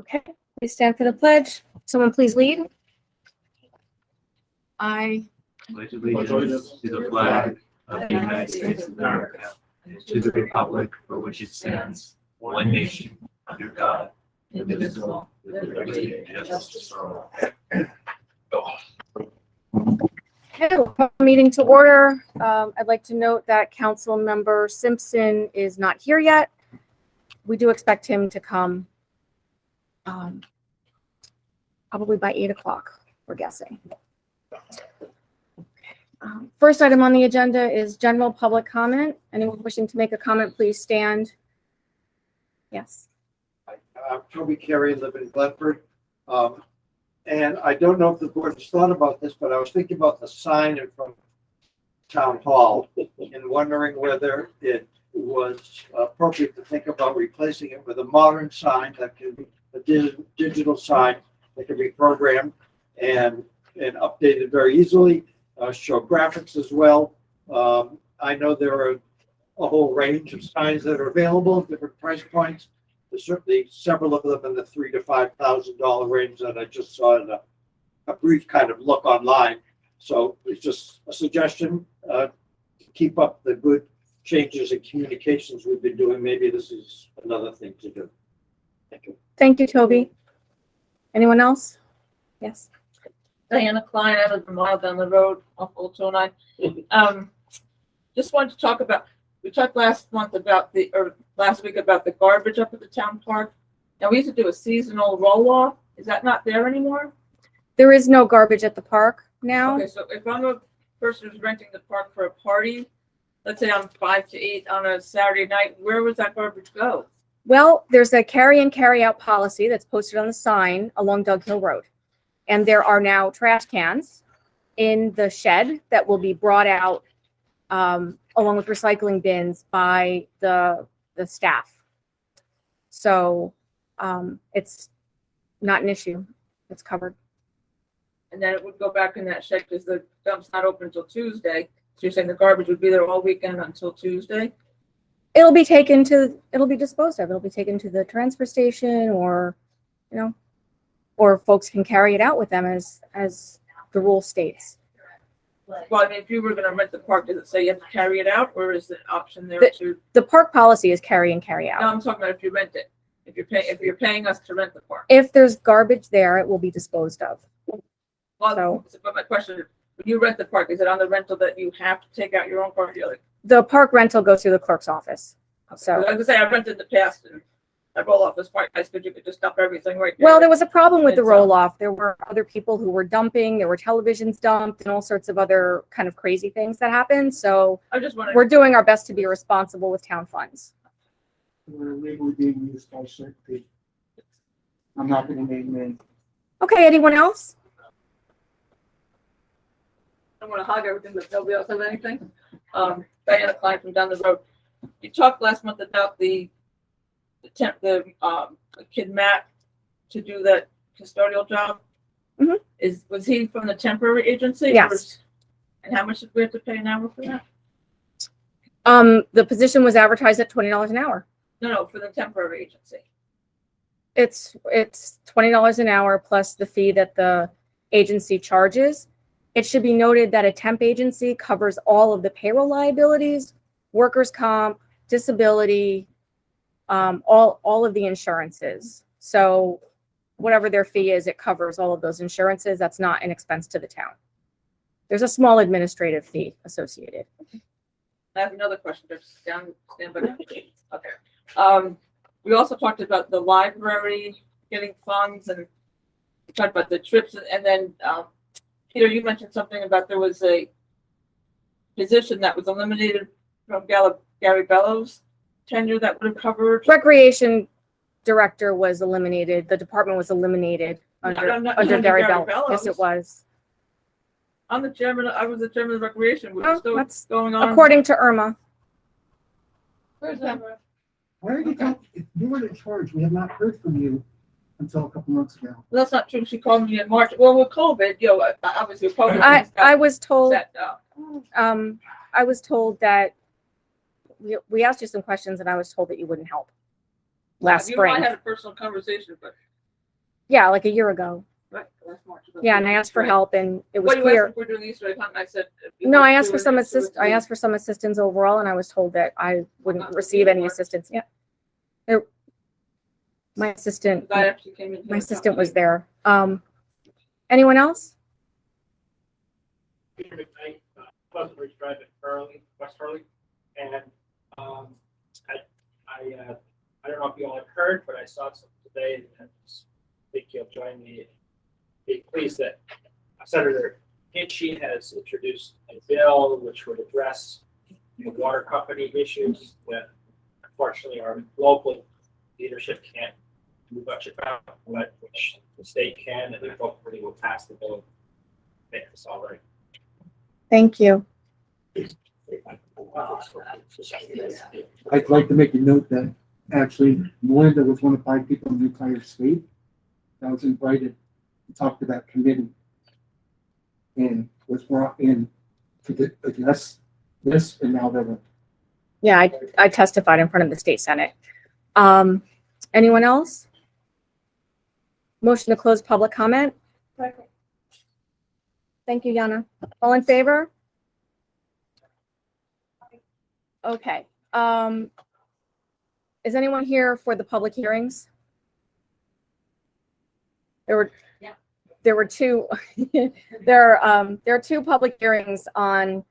Okay, please stand for the pledge. Someone please lead. I pledge allegiance to the flag of the United States of America and to the republic for which it stands, one nation, under God, indivisible, with liberty and justice for all. Okay, we'll call the meeting to order. I'd like to note that Council Member Simpson is not here yet. We do expect him to come probably by 8 o'clock, we're guessing. First item on the agenda is general public comment. Anyone wishing to make a comment, please stand. Yes. I'm Toby Carey, live in Glenford. And I don't know if the board has thought about this, but I was thinking about the sign in front of Town Hall and wondering whether it was appropriate to think about replacing it with a modern sign that can be a digital sign that can be programmed and updated very easily, show graphics as well. I know there are a whole range of signs that are available, different price points. There's certainly several of them in the $3,000 to $5,000 range that I just saw in a brief kind of look online. So it's just a suggestion to keep up the good changes in communications we've been doing. Maybe this is another thing to do. Thank you. Thank you, Toby. Anyone else? Yes. Diana Klein, I live a mile down the road off Old 209. Just wanted to talk about, we talked last week about the garbage up at the town park. Now we used to do a seasonal roll off. Is that not there anymore? There is no garbage at the park now. Okay, so if I'm a person who's renting the park for a party, let's say I'm 5 to 8 on a Saturday night, where would that garbage go? Well, there's a carry in, carry out policy that's posted on the sign along Dug Hill Road. And there are now trash cans in the shed that will be brought out along with recycling bins by the staff. So it's not an issue. It's covered. And then it would go back in that shed because the dump's not open until Tuesday. So you're saying the garbage would be there all weekend until Tuesday? It'll be disposed of. It'll be taken to the transfer station, or, or folks can carry it out with them as the rule states. Well, I mean, if you were going to rent the park, does it say you have to carry it out, or is the option there to? The park policy is carry in, carry out. No, I'm talking about if you rent it. If you're paying us to rent the park. If there's garbage there, it will be disposed of. Well, but my question is, when you rent the park, is it on the rental that you have to take out your own park? The park rental goes through the clerk's office. So I was gonna say I rented in the past and that roll off was quite nice because you could just dump everything right there. well, there was a problem with the roll off. There were other people who were dumping. There were televisions dumped and all sorts of other kind of crazy things that happened. So I just wanted. we're doing our best to be responsible with town funds. We're legally being used by certain. I'm not going to name names. Okay, anyone else? I don't want to hog everything, but nobody else has anything. Diana Klein from down the road. You talked last month about the kid Matt to do that custodial job. Mm-hmm. Was he from the temporary agency? Yes. And how much did we have to pay an hour for that? The position was advertised at $20 an hour. No, for the temporary agency. It's $20 an hour plus the fee that the agency charges. It should be noted that a temp agency covers all of the payroll liabilities, workers' comp, disability, all of the insurances. So whatever their fee is, it covers all of those insurances. That's not an expense to the town. There's a small administrative fee associated. I have another question. Just stand by. Okay. We also talked about the library getting funds, and we talked about the trips, and then Peter, you mentioned something about there was a position that was eliminated from Gary Bellows' tenure that would have covered. Recreation director was eliminated. The department was eliminated under Gary Bellows. Yes, it was. I'm the chairman. I was the chairman of recreation. What's going on? According to Irma. Where's that? Why are you talking? If you were in charge, we have not heard from you until a couple months ago. Well, that's not true. She called me in March. Well, with COVID, obviously COVID. I was told. Set up. I was told that we asked you some questions, and I was told that you wouldn't help last spring. You and I had a personal conversation, but Yeah, like a year ago. Right, last March. Yeah, and I asked for Right. help, and it was Well, you asked clear. if we're doing Easter egg hunt, and I said. if you No, would I asked do for it some in 2 or assist. I 3. asked for some assistance overall, and I was told that I wouldn't receive any assistance. Yeah. My assistant, The guy actually came in. my assistant was there. Anyone else? Peter McKnight, Pleasant Ridge Drive in Hurley, West Hurley. And I don't know if you all have heard, but I saw something today, and I think you'll join me. Be pleased that Senator Hitchie has introduced a bill which would address the water company issues that unfortunately our local leadership can't do much about, but which the state can, and hopefully will pass the bill. Make this all right. Thank you. I'd like to make a note that actually Melinda was one of 5 people in the entire state that was invited to talk to that committee and was brought in to address this, and now they're. Yeah, I testified in front of the state senate. Anyone else? Motion to close public comment. Thank you, Yana. All in favor? Okay. Is anyone here for the public hearings? There were 2. There are 2 public hearings on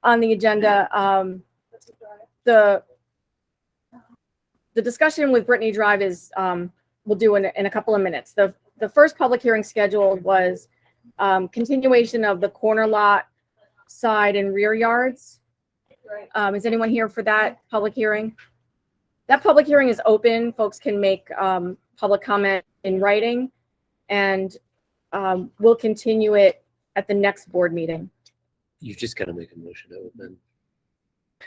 the agenda. The discussion with Brittany Drive is we'll do in a couple of minutes. The first public hearing scheduled was continuation of the corner lot side and rear yards. Is anyone here for that public hearing? That public hearing is open. Folks can make public comment in writing, and we'll continue it at the next board meeting. You've just got to make a motion to open.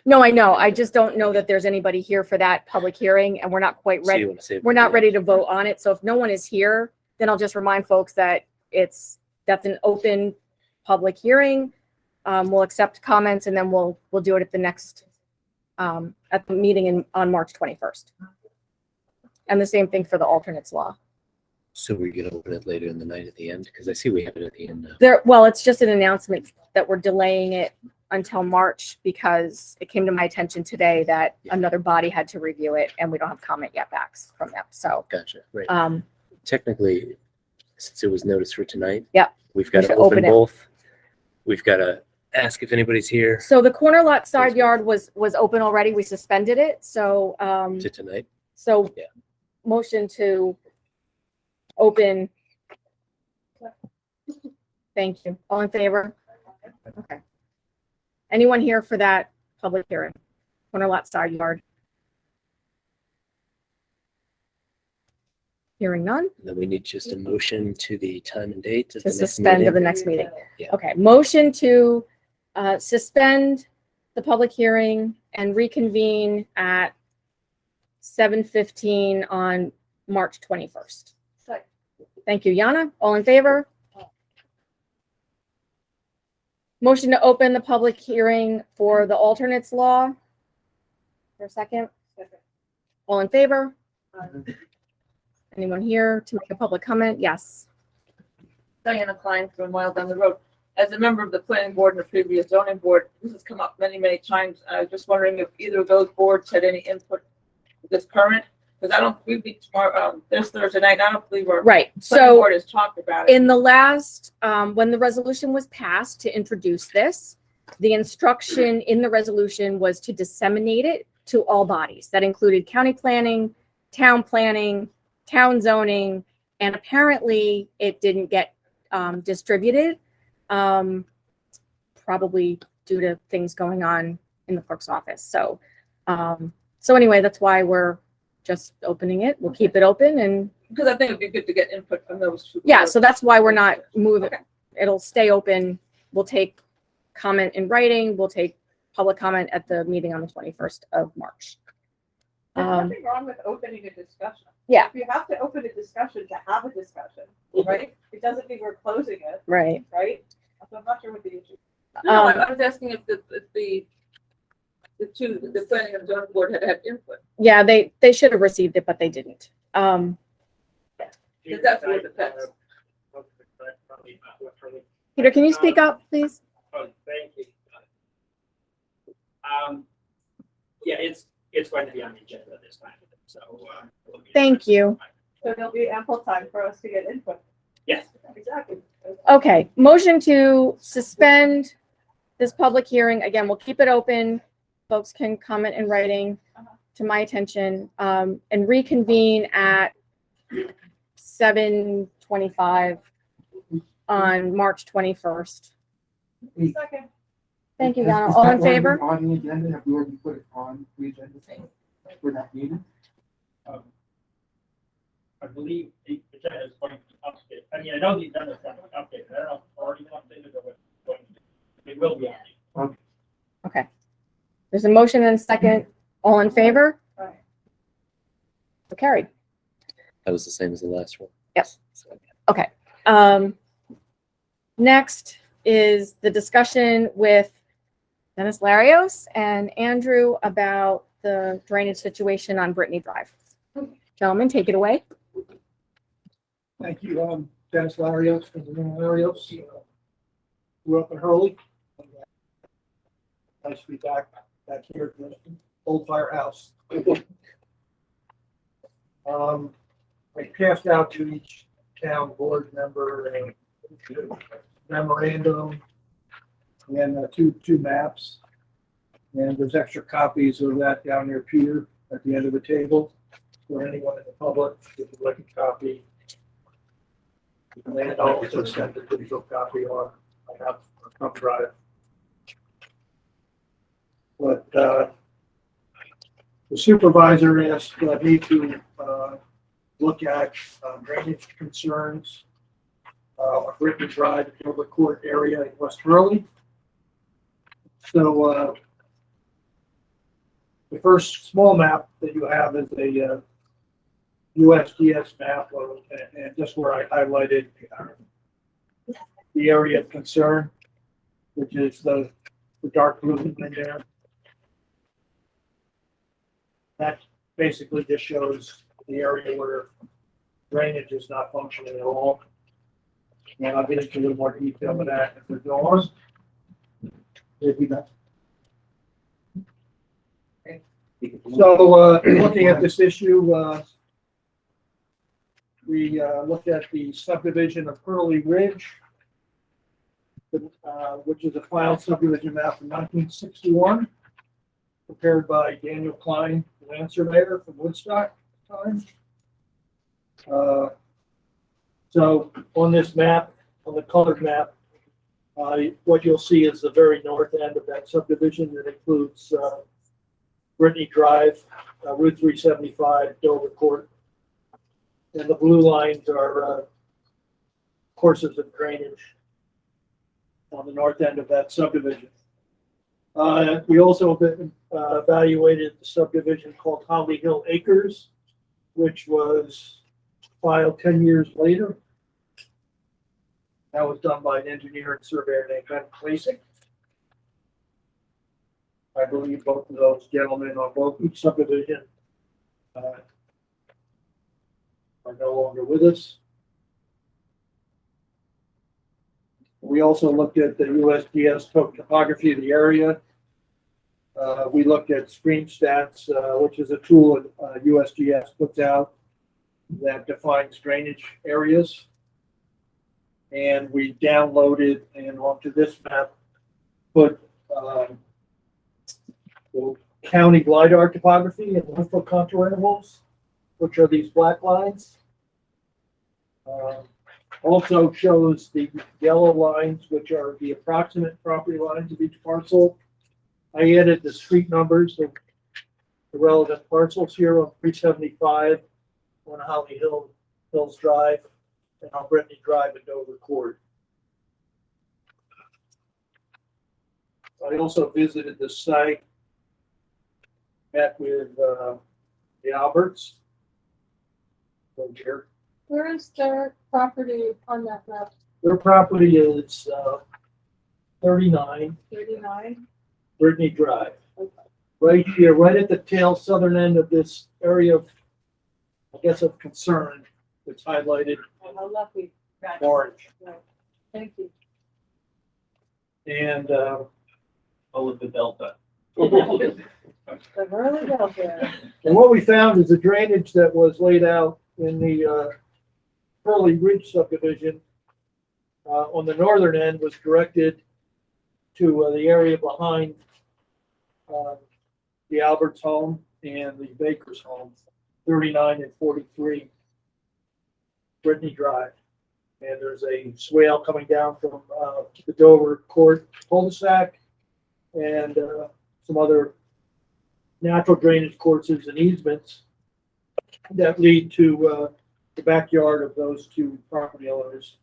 No, I know. I just don't know that there's anybody here for that public hearing, and we're not quite So you ready. want to say? We're not ready to vote on it. So if no one is here, then I'll just remind folks that that's an open public hearing. We'll accept comments, and then we'll do it at the next at the meeting on March 21st. And the same thing for the alternates law. So we're going to open it later in the night at the end? Because I see we have it at the end now. Well, it's just an announcement that we're delaying it until March because it came to my attention today that another body had to review it, and we don't have comment yet back from them. So, Gotcha. Right. Technically, since it was noticed for tonight, we've We got to should open open it. both. We've got to ask if anybody's here So the corner lot side yard was open already. We suspended it. So, to tonight. so Yeah. motion to open. Thank you. All in favor? Okay. Anyone here for that public hearing? Corner lot side yard? Hearing none, And then we need just a motion to the time and date of to the next suspend of the meeting. next meeting. Yeah. Okay, motion to suspend the public hearing and reconvene at 7:15 on March 21st. Thank you, Yana. All in favor? Motion to open the public hearing for the alternates law. For a second? All in favor? Anyone here to make a public comment? Yes. Diana Klein from a mile down the road. As a member of the planning board and the previous zoning board, this has come up many, many times. I was just wondering if either of those boards had any input with this current, because I don't, we meet tomorrow, this Thursday night, I don't believe our Right. planning So board has talked about it. in the last, when the resolution was passed to introduce this, the instruction in the resolution was to disseminate it to all bodies. That included county planning, town zoning, and apparently it didn't get distributed, probably due to things going on in the clerk's office. So, so anyway, that's why we're just opening it. We'll keep it open, and Because I think it'd be good to get input from those two. yeah, boards. so that's why we're not moving. Okay. It'll stay open. We'll take comment in writing. We'll take public comment at the meeting on the 21st of March. There's nothing wrong with opening a discussion. Yeah. If you have to open a discussion to have a discussion, right? It doesn't mean we're closing it, Right. right? So I'm not sure what the issue. No, Um, I was asking if the planning and zoning board had input. Yeah, they should have received it, but they didn't. Because that's where the fence. Peter, can you speak up, please? Oh, thank you. Yeah, it's going to be on the agenda this time, so. Thank you. So there'll be ample time for us to get input. Yes. Exactly. Okay, motion to suspend this public hearing. Again, we'll keep it open. Folks can comment in writing to my attention, and reconvene at 7:25 on March 21st. Second. Thank you, Is Donna. that All in already favor? On the agenda, have we already put it on the agenda for that meeting? I believe the agenda is going to be updated. I mean, I know the agenda is going to be updated. I don't know if it's already been updated or what's going to be. It will be updated. Okay. There's a motion and a second. All in favor? Right. So carried. That was the same as the last one. Yes. Next is the discussion with Dennis Larios and Andrew about the drainage situation on Brittany Drive. Gentlemen, take it away. Thank you. Dennis Larios from the Larios. Grew up in Hurley. Nice to be back here at the old firehouse. I passed out to each town board member a memorandum and two maps. And there's extra copies of that down near Peter at the end of the table for anyone in the public if you'd like a copy. And then also send a digital copy on. I have a thumb drive. But the supervisor asked me to look at drainage concerns on Brittany Drive, Dover Court area in West Hurley. So the first small map that you have is a USGS map, and just where I highlighted the area of concern, which is the dark blue in there. That basically just shows the area where drainage is not functioning at all. And I'll get into a little more detail of that if there's no So, looking at this issue, we looked at the subdivision of Hurley Ridge, which is a filed subdivision map from 1961, prepared by Daniel Klein, land surveyor from Woodstock at the time. So on this map, on the colored map, what you'll see is the very north end of that subdivision that includes Brittany Drive, Route 375, Dover Court. And the blue lines are courses of drainage on the north end of that subdivision. We also evaluated the subdivision called Hurley Hill Acres, which was filed 10 years later. That was done by an engineer and surveyor named Ben Klasik. I believe both of those gentlemen on each subdivision are no longer with us. We also looked at the USGS topography of the area. We looked at Stream Stats, which is a tool that USGS puts out that defines drainage areas. And we downloaded and onto this map, put county LiDAR topography and litho contour intervals, which are these black lines. Also shows the yellow lines, which are the approximate property lines of each parcel. I added the street numbers of the relevant parcels here on 375, on Hurley Hills Drive, and on Brittany Drive and Dover Court. I also visited the site, met with the Alberts over here. Where is their property on that map? Their property is 39 39. Brittany Drive. Right here, right at the tail southern end of this area of, I guess, of concern It's highlighted Oh, how lucky. orange. Thank you. And, All of the delta. The Hurley Town Board. and what we found is the drainage that was laid out in the, Hurley Ridge subdivision, on the northern end was directed to the area behind, the Alberts home and the Baker's home, 39 and 43 Brittany Drive. And there's a swale coming down from the Dover Court cul-de-sac and some other natural drainage courses and easements that lead to the backyard of those two property owners.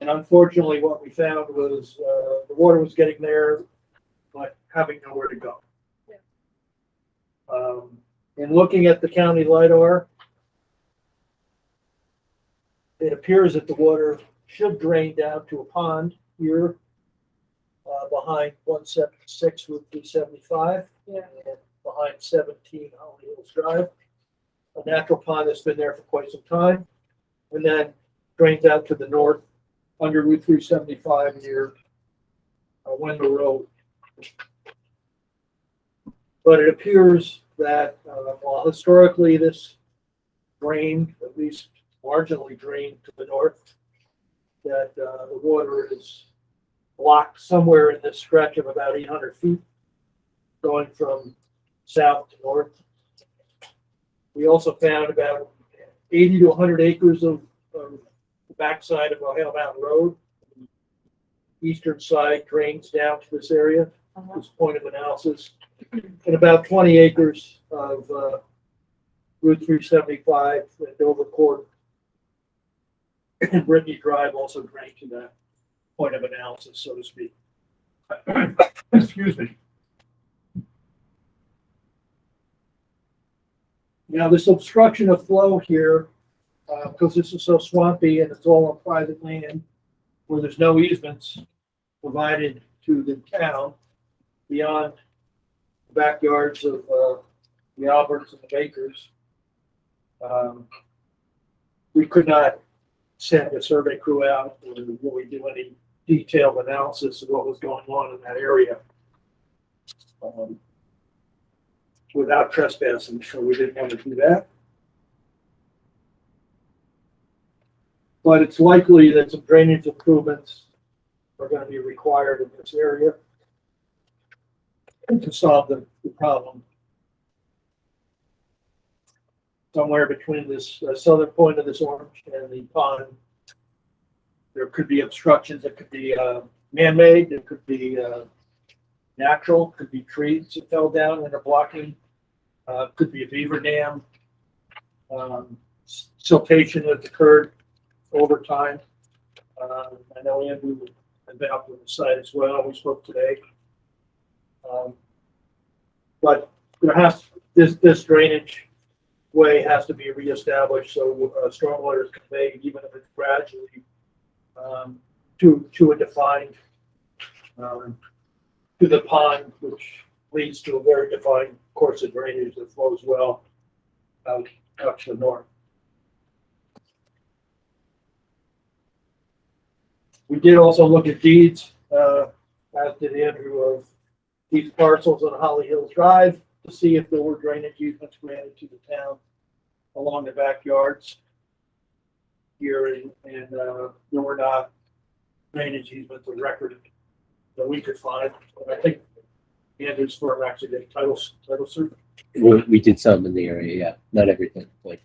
And unfortunately, what we found was the water was getting there, but having nowhere to go. In looking at the county LiDAR, it appears that the water should drain down to a pond here behind 176 Route 375 Yeah. and behind 17 Holly Hills Drive. A natural pond that's been there for quite some time, and then drains out to the north under Route 375 near Wendell Road. But it appears that while historically this drained, at least marginally drained to the north, that the water is blocked somewhere in this stretch of about 800 feet, going from south to north. We also found about 80 to 100 acres of the backside of Ohio Mountain Road. Eastern side drains down to this area, this point of analysis, and about 20 acres of Route 375 and Dover Court and Brittany Drive also drain to that point of analysis, so to speak. Excuse me. Now, this obstruction of flow here, because this is so swampy and it's all on private land where there's no easements provided to the town beyond the backyards of the Alberts and the Bakers, we could not send a survey crew out or really do any detailed analysis of what was going on in that area without trespassing, so we didn't want to do that. But it's likely that some drainage improvements are going to be required in this area to solve the problem. Somewhere between this southern point of this orange and the pond, there could be obstructions that could be man-made, it could be natural, could be trees that fell down and are blocking, could be a beaver dam, siltation that occurred over time. I know Andrew has been up on the site as well, we spoke today. But there has, this drainage way has to be reestablished, so stormwater is conveyed, even if it's gradually, to a defined, to the pond, which leads to a very defined course of drainage that flows well out to the north. We did also look at deeds, as did Andrew, of these parcels on Holly Hills Drive to see if there were drainage easements granted to the town along the backyards here, and there were not drainage easements of record that we could find. But I think Andrew's firm actually did title suit. We did some in the area, yeah, not everything, like.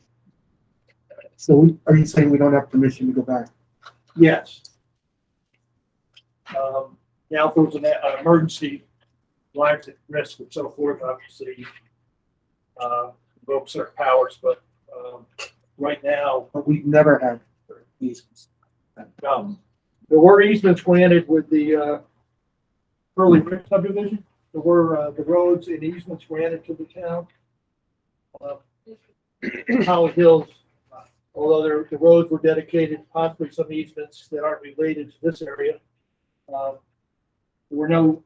So are you saying we don't have permission to go back? Yes. Now, if there was an emergency, lives at risk and so forth, obviously, invoke certain powers, but right now, But we've never had easements. there were easements granted with the Hurley Ridge subdivision. There were the roads and easements granted to the town. Holly Hills, although the roads were dedicated, possibly some easements that aren't related to this area. There were no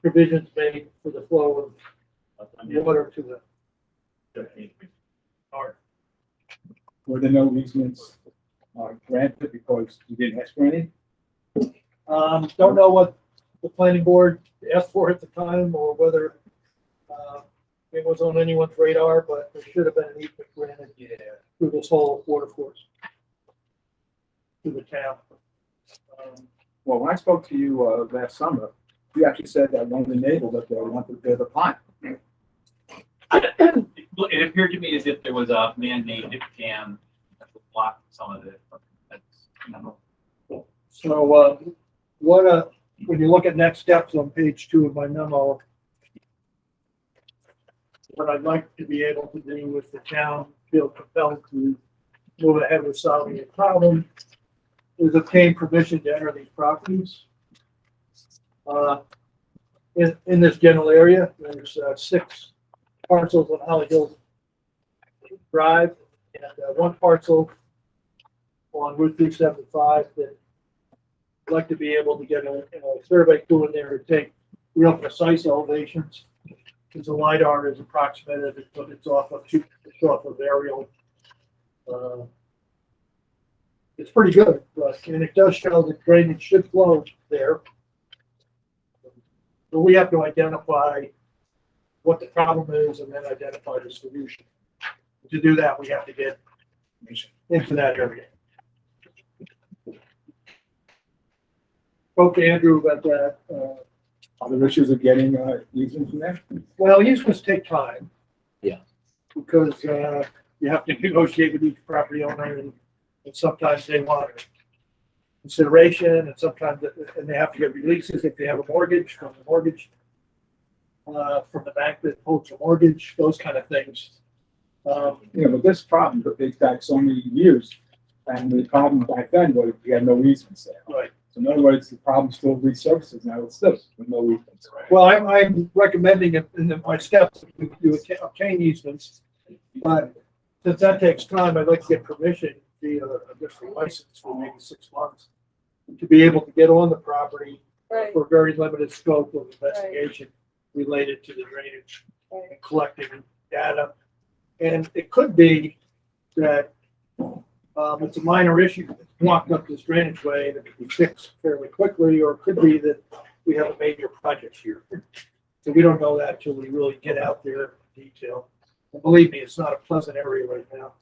provisions made for the flow of water to the north. were there no easements granted because you didn't ask for any? Don't know what the planning board asked for at the time or whether, it was on anyone's radar, but there should have been an easement granted through this whole water course to the town. Well, when I spoke to you last summer, you actually said that one of the neighbors that they wanted to build a pond. It appeared to me as if there was a man-made dam that would block some of it. That's, you know, So, when you look at next steps on page 2 of my memo, what I'd like to be able to do with the town feel compelled to move ahead with solving the problem is obtain permission to enter these properties. In this general area, there's 6 parcels on Holly Hills Drive and 1 parcel on Route 375 that I'd like to be able to get a survey tool in there to take real precise elevations. Because the LiDAR is approximated, but it's off of aerial. It's pretty good, and it does show that drainage should flow there. But we have to identify what the problem is and then identify the solution. To do that, we have to get into that area. Spoke to Andrew about that. Other issues of getting easements from there? Well, easements take time. Yeah. Because you have to negotiate with each property owner, and sometimes they want consideration, and sometimes they have to get releases if they have a mortgage from the mortgage, from the bank that holds the mortgage, those kind of things. But this problem dates back so many years, and the problem back then was we had no easements there. Right. So in other words, the problem still resurfaces now. It's still with no easements. Well, I'm recommending in my steps, you obtain easements, but since that takes time, I'd like to get permission via a different license for maybe 6 months to be able to get on the property Right, for a very limited scope of investigation related to the drainage right. and collecting data. And it could be that it's a minor issue that's blocked up this drainage way that can be fixed fairly quickly, or it could be that we have a major project here. So we don't know that until we really get out there in detail. And believe me, it's not a pleasant area right now.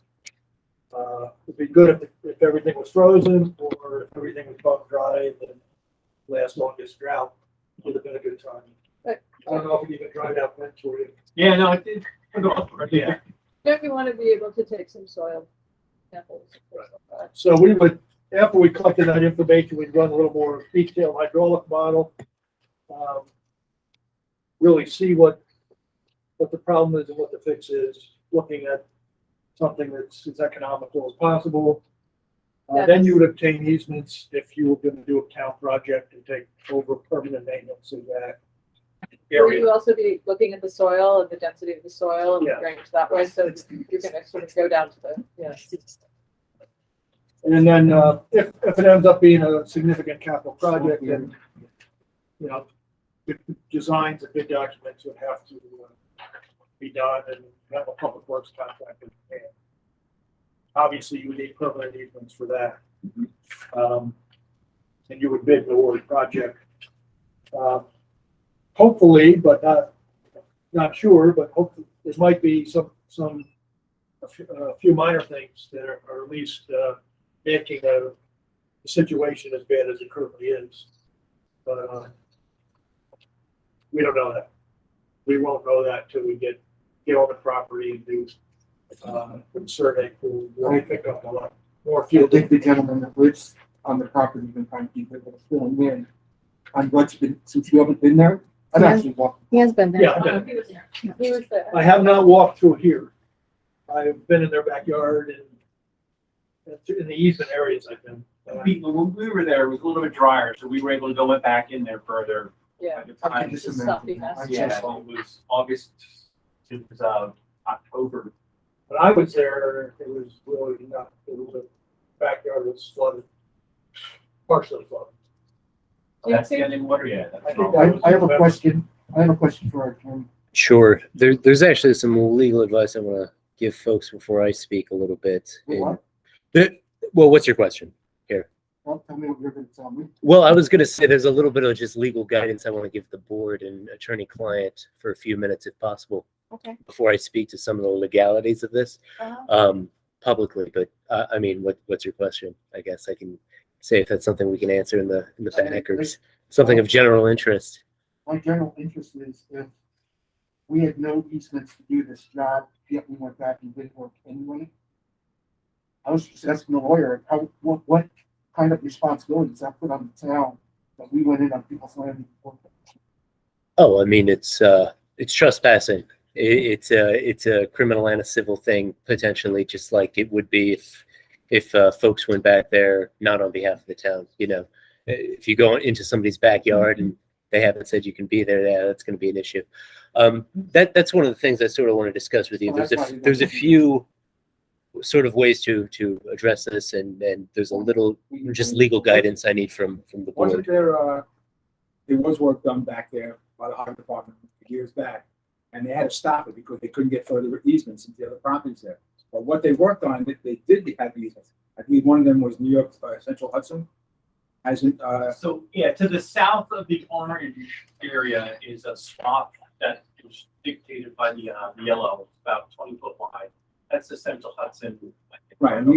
It'd be good if everything was frozen or if everything was bone dry and then last longest drought would have been a good time. But- I don't know if we even dried out vents for you. yeah, no, it did. Yeah. Don't you want to be able to take some soil samples? So we would, after we collected that information, we'd run a little more detailed hydraulic model. Really see what the problem is and what the fix is, looking at something that's as economical as possible. Then you would obtain easements if you were going to do a town project and take over permanent maintenance of that Will area. you also be looking at the soil and the density of the soil and Yeah. drainage that way? So you're gonna sort of go down to the, And then, if it ends up being a significant capital project, then, the designs and bid documents would have to be done and have a public works contractor. Obviously, you would need permanent easements for that. And you would bid the award project. Hopefully, but not sure, but hopefully, there might be a few minor things that are at least, making the situation as bad as it currently is. But we don't know that. We won't know that till we get on the property and do the survey. We'll pick up a lot more I field. think the gentleman that lives on the property has been trying to keep it full in on what's been, since you haven't been there. I've Yeah. actually walked. He has been there. Yeah, he was there. I have not walked through here. I've been in their backyard and in the easement areas I've been. When we were there, it was a little bit drier, so we were able to go back in there further. Yeah. At the time. Just Just a stuff minute. he has. I'm Yeah, so so sorry. it was August, it was October. When I was there, it was really not, the backyard was flooded, partially flooded. That's the ending water, yeah. that's I think wrong. I have a question. I have a question for our attorney. Sure. There's actually some legal advice I want to give folks before I speak a little bit. What? Well, what's your question here? Well, tell me what you're gonna tell me. Well, I was going to say there's a little bit of just legal guidance I want to give the board and attorney-client for a few minutes, if possible, Okay. before I speak to some of the legalities of this publicly. But I mean, what's your question? I guess I can say if that's something we can answer in the back or something of general interest. My general interest is if we had no easements to do this job, yet we went back and did work anyway. I was just asking the lawyer, what kind of responsibilities I put on the town that we went in on people's land and worked. Oh, I mean, it's trespassing. It's a criminal and a civil thing potentially, just like it would be if folks went back there not on behalf of the town. You know, if you go into somebody's backyard and they haven't said you can be there, yeah, that's going to be an issue. That's one of the things I sort of want to discuss with you. There's a few sort of ways to address this, and there's a little just legal guidance I need from the Wasn't board. there was work done back there by the highway department years back, and they had to stop it because they couldn't get further easements into the other properties there. But what they worked on, they did have easements. I believe one of them was New York Central Hudson. As in, So, yeah, to the south of the orange area is a swamp that was dictated by the yellow, about 20 foot wide. That's the Central Hudson. right, and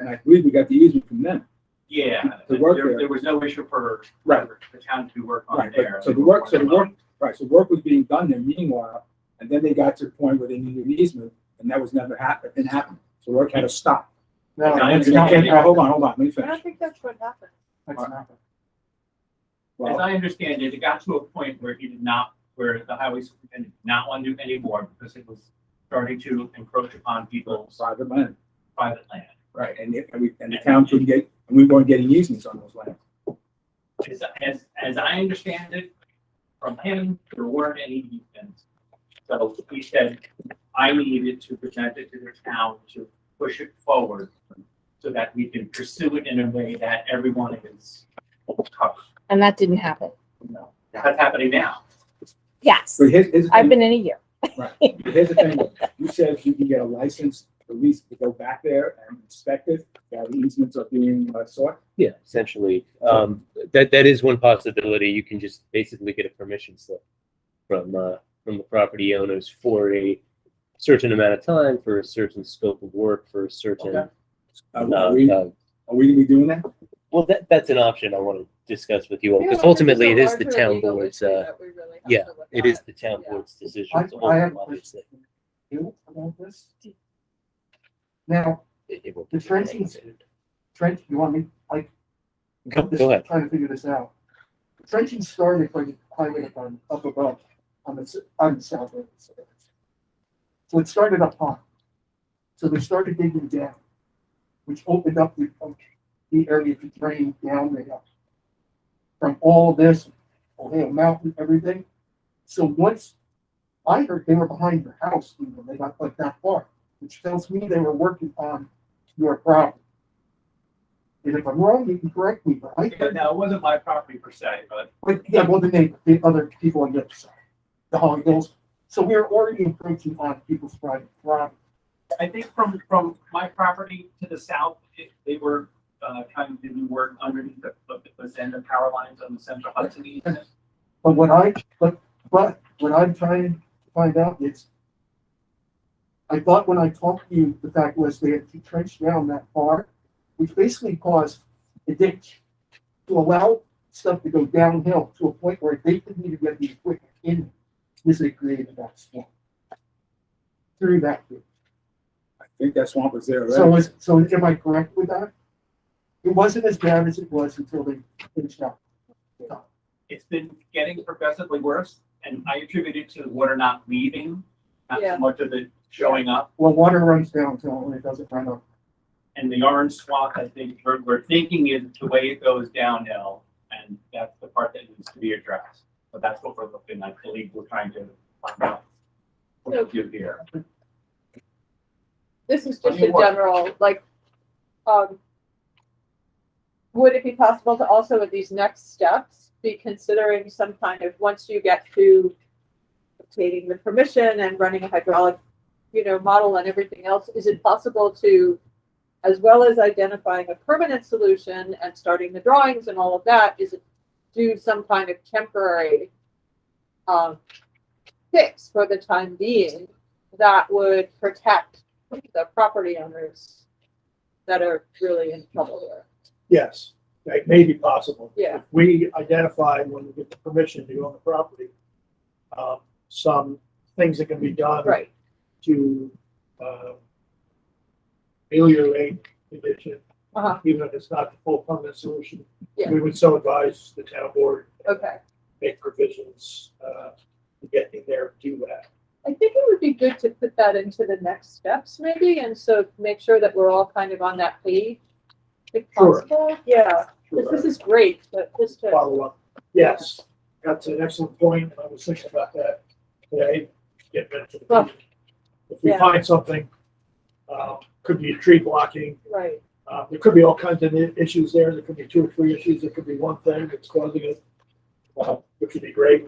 I believe we got the easement from them. Yeah, To work there. there was no issue for Right. the town to work on Right, there. but so the work was being done there meanwhile, and then they got to the point where they needed an easement, and that was never didn't happen. So work had to stop. No, I it's understand. not. Hold on, let me I finish. don't think that's what happened. That's not. As Well, I understand it, it got to a point where where the highway superintendent did not want to do anymore because it was starting to encroach upon people's private land, private land. right, and the town couldn't get, and we weren't getting easements on those lands. As I understand it, from him, there weren't any easements. So he said, I needed to present it to the town to push it forward so that we can pursue it in a way that everyone is covered. And that didn't happen. That's happening now. Yes, So here's the I've thing, been in a year. right, here's the thing, you said you can get a license, at least to go back there and inspect it, that easements are being sought. Yeah, essentially, that is one possibility. You can just basically get a permission slip from the property owners for a certain amount of time, for a certain scope of work, for a certain. Okay. Are we gonna be doing that? Well, that's an option I want to discuss with you all, Yeah, because but ultimately it it's is a the larger town legal board's. issue that we really have Yeah, to look it at. is the town Yeah. board's decision. I have a Obviously. question. You about this? Now, the trenching, you want me, like? Go ahead. Trying to figure this out. The trenching started by the highway up above, on the south end. So it started up high. So they started digging down, which opened up the area to drain down there. From all this, Ohio Mountain, everything. So once I heard they were behind your house, even they got like that far, which tells me they were working on your property. And if I'm wrong, you can correct me, but I Yeah, heard, now, it wasn't my property per se, but yeah, well, the other people on the other side, the Holly Hills. So we're already encroaching on people's private property. I think from my property to the south, they were trying to do work underneath the end of power lines on the Central Hudson easement. But what I'm trying to find out is, I thought when I talked to you, the fact was they had to trench down that far, which basically caused a ditch to allow stuff to go downhill to a point where they couldn't even get the equipment in, because they created that swamp through that ditch. I think that swamp was there already. So am I correct with that? It wasn't as bad as it was until they finished out. It's been getting progressively worse, and I attribute it to the water not leaving, not Yeah. so much of it showing up. Well, water runs downhill and it doesn't run up. And the orange swamp, I think, we're thinking is the way it goes downhill, and that's the part that needs to be addressed. But that's what we're looking, I believe we're trying to find out what to do here. This is just a general, like, would it be possible to also at these next steps be considering some kind of, once you get to obtaining the permission and running a hydraulic model and everything else, is it possible to, as well as identifying a permanent solution and starting the drawings and all of that, is it do some kind of temporary fix for the time being that would protect the property owners that are really in trouble here? Yes, that may be possible. Yeah. If we identify when we get the permission to own the property, some things that can be done Right. to ameliorate condition, Uh-huh. even if it's not the full permanent solution. Yeah. We would so advise the town board, Okay. make provisions to get in there to do that. I think it would be good to put that into the next steps maybe, and so make sure that we're all kind of on that page if Sure. possible. Yeah, because this is great, but just to, Follow up. Yes, that's an excellent point. I was thinking about that today. Get mentioned. Well, If we yeah. find something, could be a tree blocking. right, There could be all kinds of issues there. There could be 2 or 3 issues. There could be one thing that's causing it, which would be great.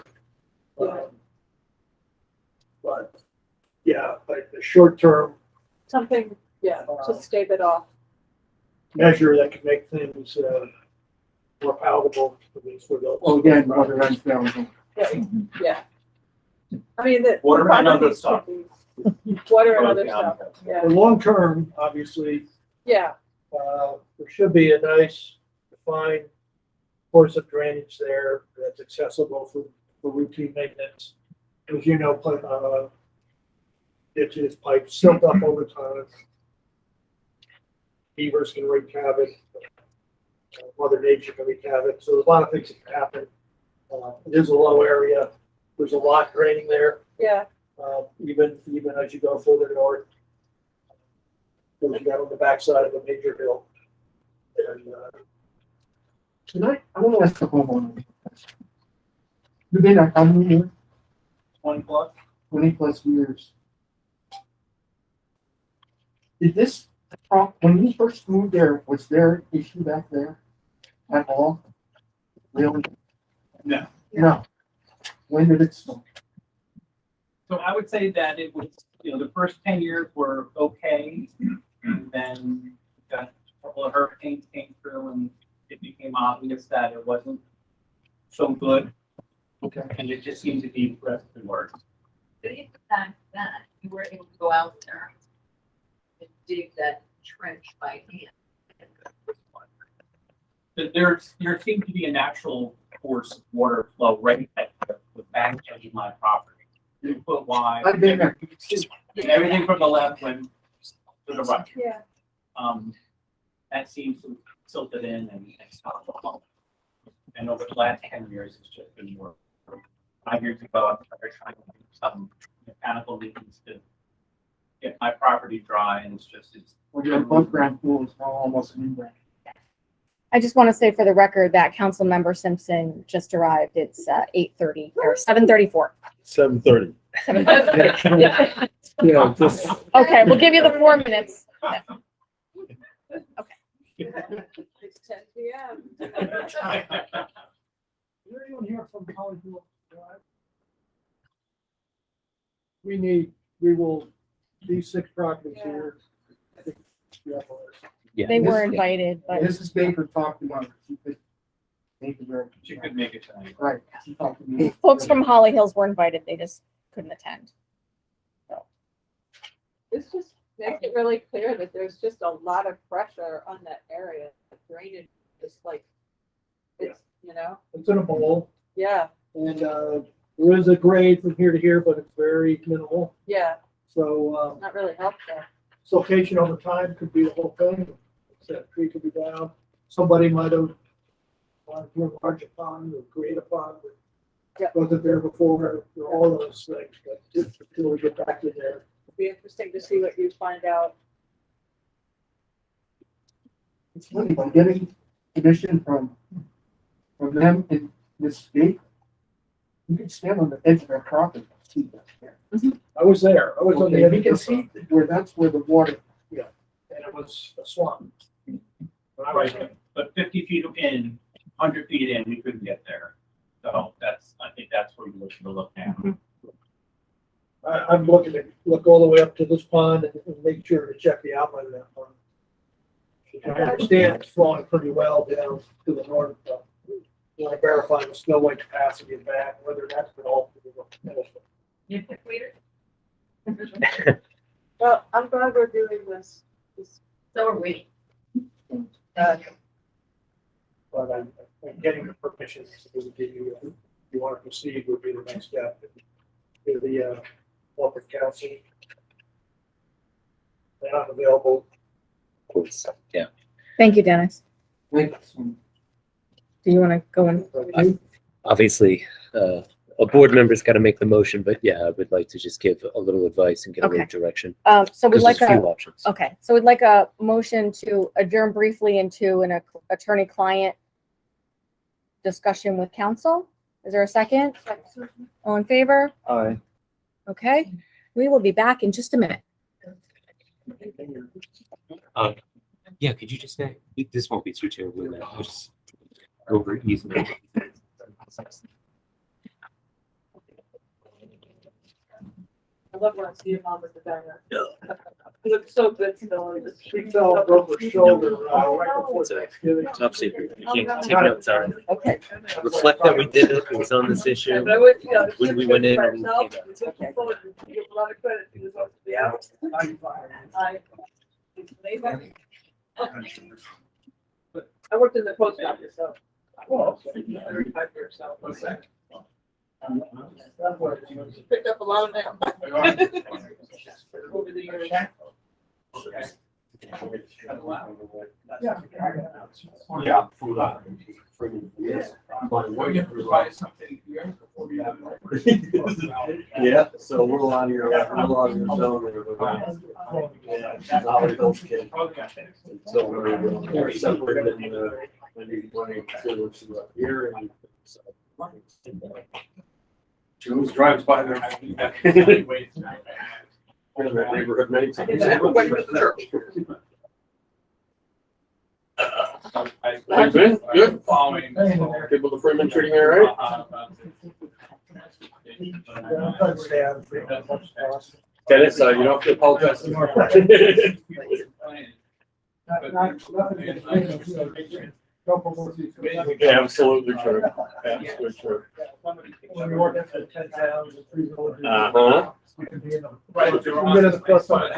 But yeah, like the short term something, to stave it off. measure that can make things more palatable for these for those. Well, again, water runs down. Yeah. I mean, the. Water and other properties stuff. could be- Water and other stuff, yeah, The long term, obviously, yeah, there should be a nice defined course of drainage there that's accessible for routine maintenance. As you know, ditches, pipes silt up over time. Beavers can wreak havoc. Mother Nature can wreak havoc. So there's a lot of things that can happen. It is a low area. There's a lot draining there. yeah. Even as you go further north, as you got on the backside of a major hill. And Tonight, I want to ask the homeowner. You've been there how many years? 20 plus. 20+ years. Did this, when you first moved there, was there an issue back there at all? Really? No. No. When did it start? So I would say that it was, the first 10 years were okay. And then got a couple of hurricanes came through and it became obvious that it wasn't so good. Okay. And it just seemed to be progressively worse. But even back then, you were able to go out there and dig that trench by hand. There seemed to be a natural course of water flow right at the back edge of my property. 2 foot wide. I've been there. Everything from the left went to the right. Yeah. That seems to have silted in and stopped the flow. And over the last 10 years, it's just been more. 5 years ago, I started trying to do some mechanical maintenance to get my property dry, and it's. Well, your above ground pool is now almost an in-ground. I just want to say for the record that Councilmember Simpson just arrived. It's 8:30 or 7:34. 7:30. 7:30. Yeah, just. Okay, we'll give you the 4 minutes. It's 10 p.m. is there anyone here from Hollywood Drive? We will, these 6 properties here. I think, Yeah. They were invited, but Mrs. Baker talked about it. She could make it very. She could make it tonight. Right. She talked to me. folks from Holly Hills were invited. They just couldn't attend. This just makes it really clear that there's just a lot of pressure on that area. The drainage is like, it's, It's in a bowl, yeah, and there is a grade from here to here, but it's very minimal. yeah, So not really helpful. location over time could be the whole thing. That tree could be down. Somebody might have wanted to enlarge a pond or create a pond that Yeah. wasn't there before, or all those things. But just until we get back in there. It'd be interesting to see what you find out. It's funny, by getting permission from them in this state, you can stand on the edge of their property and see that there. I was there. I was on the Okay, edge you of can the see where that's where the water, and it was a swamp. Right, but 50 feet in, 100 feet in, we couldn't get there. So I think that's where you're looking to look now. I'm looking to look all the way up to this pond and make sure to check the outlet of that pond. I understand it's flowing pretty well down to the north. Want to verify the spillway capacity of that, whether that's been altered. You pick leader? Well, I'm glad we're doing this. So are we. But I'm getting the permission to give you, if you want to proceed, would be the next step. To the corporate council. They're not available. Yeah. Thank you, Dennis. Thanks. Do you want to go in? Obviously, a board member's got to make the motion, but yeah, I would like to just give a little advice and get a little Okay. direction. So we'd Because like there's a few a, options. okay, so we'd like a motion to adjourn briefly into an attorney-client discussion with counsel. Is there a second? All in favor? Aye. Okay, we will be back in just a minute. Yeah, could you just say, this won't be too terrible, we'll just go over easement. I love when I see your mom with the diner. It looks so good still. She fell, broke her shoulder right before Thanksgiving. Top secret, you can't take notes on it. Okay. Reflect that we did it, it was on this issue. But I would, you know, When we went in, for we herself, came it's looking forward to give a lot of credit to the hours. I worked in the post office, so. Well, 35 years, so. what's that? Picked up a lot of them. Over the years. Yeah. Yeah, so we're on your zone there. Yeah, she's always those kids. So we're separated in the, when she's up here and so. She always drives by there. In that neighborhood many times. How you been? Good. People the Freeman treating you all right? Dennis, you don't have to apologize. Yeah, absolutely true. Absolutely true. When you work at the 10 towns and 3 villages. Uh-huh.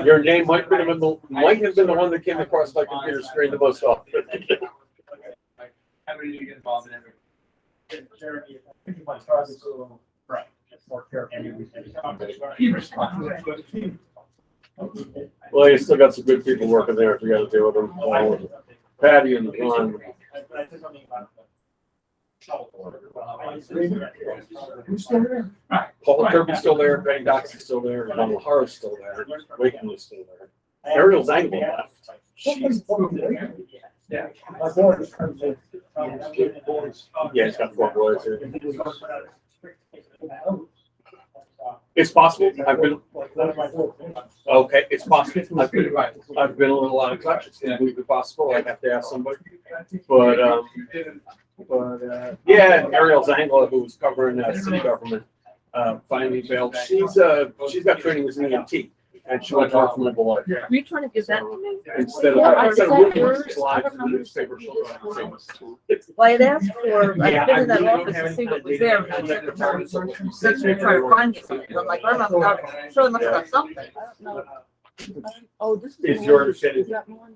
Your name might have been the one that came across my computer screen the most often. How many do you get involved in every? Jeremy, I think my target's a little Right. more careful. He responds. Well, you still got some good people working there if you got to deal with them. Patty and Ron. Who's still there? Paul Kirby's still there, Betty Doxy's still there, Von Lahara's still there, Waken is still there. Ariel Zangle left. Yeah. My board is trying to. Yeah, he's got 4 boys here. It's possible. I've been okay. It's possible. I've been a little out of touch. It's completely possible. I'd have to ask somebody. But yeah, Ariel Zangler, who was covering city government, finally bailed. She's got training as an EMT, and she went to work from the below. Were you trying to give that to me? Instead Yeah, of is that reading slides in the newspaper, she'll go and Well, I had asked for, Yeah, I've been in that I really office don't to see have what was any there. idea. And the secretary said to try to find me something. I'm like, I'm sure they must have something. Oh, this is. Is your understanding? Is that more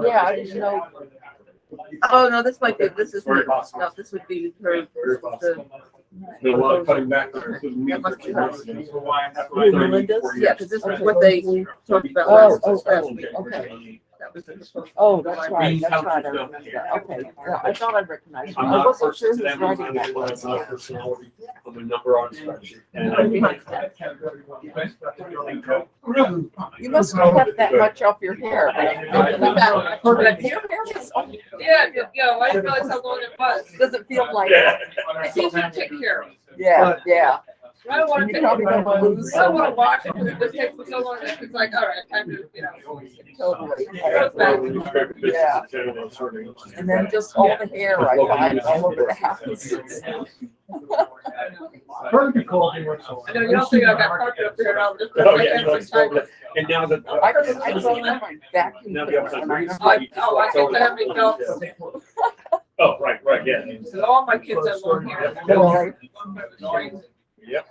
Yeah, I didn't know. Oh, no, this might be, this is, Very possible. no, this would be her. Very possible. There's a lot of cutting back there, including me. That must be for her. 30 Melinda's? 40 Yeah, years. because this is what they talked about last week. Okay. That was the- Oh, that's right, That's that's right, right, I I remember remember that. that, okay, yeah, I thought I recognized you, I'm I not a wasn't person sure to who's them, writing that I'm was. not a personality, I'm a number on spreadsheet. You must have kept that much off your hair. Yeah, I didn't realize how long it was. Doesn't feel like. Yeah. It's easy to take care of. Yeah, yeah. I don't want to You probably don't lose I don't so want to much. watch it because it just takes me so long. It's like, all right, time to, Totally. Yeah. Yeah. And then just all the hair I find all over the house. Perfect call. I know you don't think I got carpet up there. I'll just. Oh, yeah, no, it's over. And now that. I don't have my vacuum Now the cleaner, outside and I breeze. know I think I have any belts. Oh, right, yeah. So all my kids have long hair. Yep.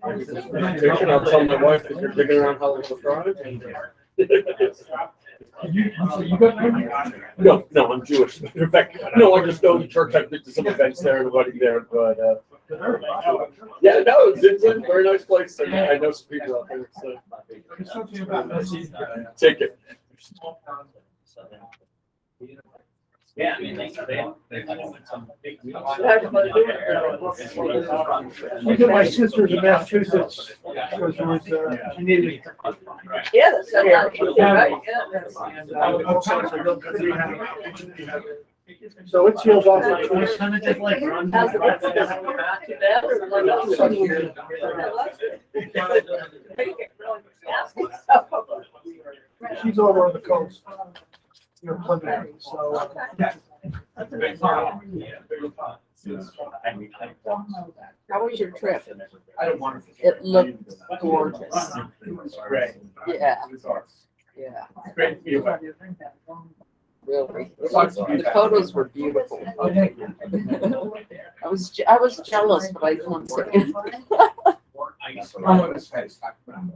I'll tell my wife that you're digging around Hollywood Drive. No, I'm Jewish. In fact, no, I just go to church. I've been to some events there and a wedding there, but yeah, no, it's a very nice place. And I know some people out there. So take it. Yeah, I mean, they My sister's in Massachusetts. She needed. Yeah, that's right. So it seals off. She's over on the coast. So. How was your trip? It looked gorgeous. Yeah. Yeah. Really. The photos were beautiful. I was jealous, but I didn't say it.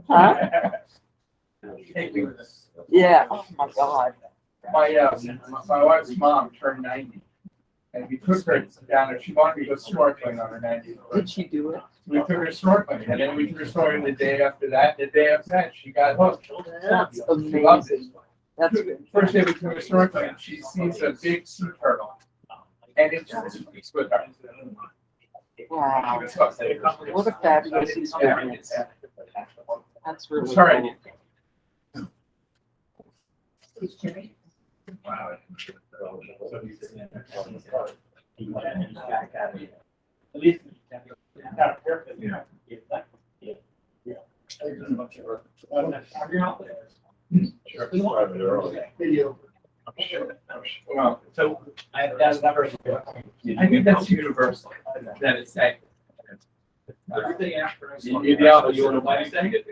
Huh? Yeah. Oh my God. My wife's mom turned 90. And we took her down there. She wanted to go snorkeling on her 90th. Did she do it? We took her snorkeling, and then we took her snorkeling the day after that. The day after that, she got hooked. That's She loved it. amazing. That's First day we took her snorkeling, she sees a big sea turtle. And it just speaks with her. wow. What a fabulous experience. That's really Sorry. cool. Video. Well, So that's never. I think that's universal, that it's safe. Everything after. You want to Wednesday?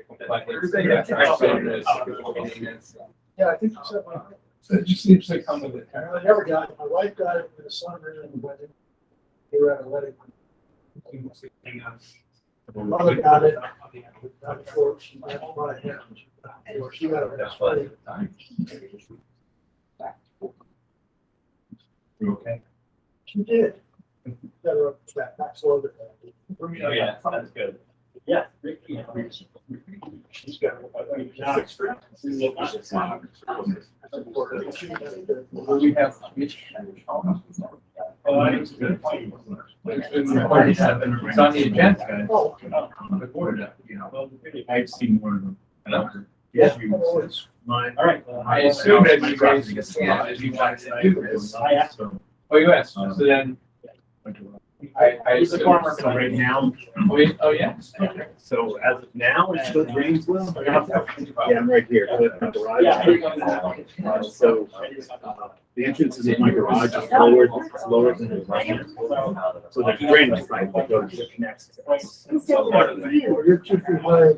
Yeah, I think so. It just seems to come with it. I never got it. My wife got it in the summer and the wedding. They were at a wedding. My mother got it. Not before she got my hair. She got it at wedding. You okay? She did. Got her up back slow. Oh, yeah, that's good. Yeah. She's got. We have. It's good. It's on the agenda. Oh. The board, you know. I've seen more of them. Yeah. Mine. All right. I assume that you guys, yeah, you wanted to do this. I asked them. Oh, you asked, so then, I He's a assume. farmer, so right now. Oh, yeah. So as of now, it's still raining well. Yeah, I'm right here. So the entrance is in my garage, it's lower than the right. So the drainage pipe that goes connects. You're 2 feet higher.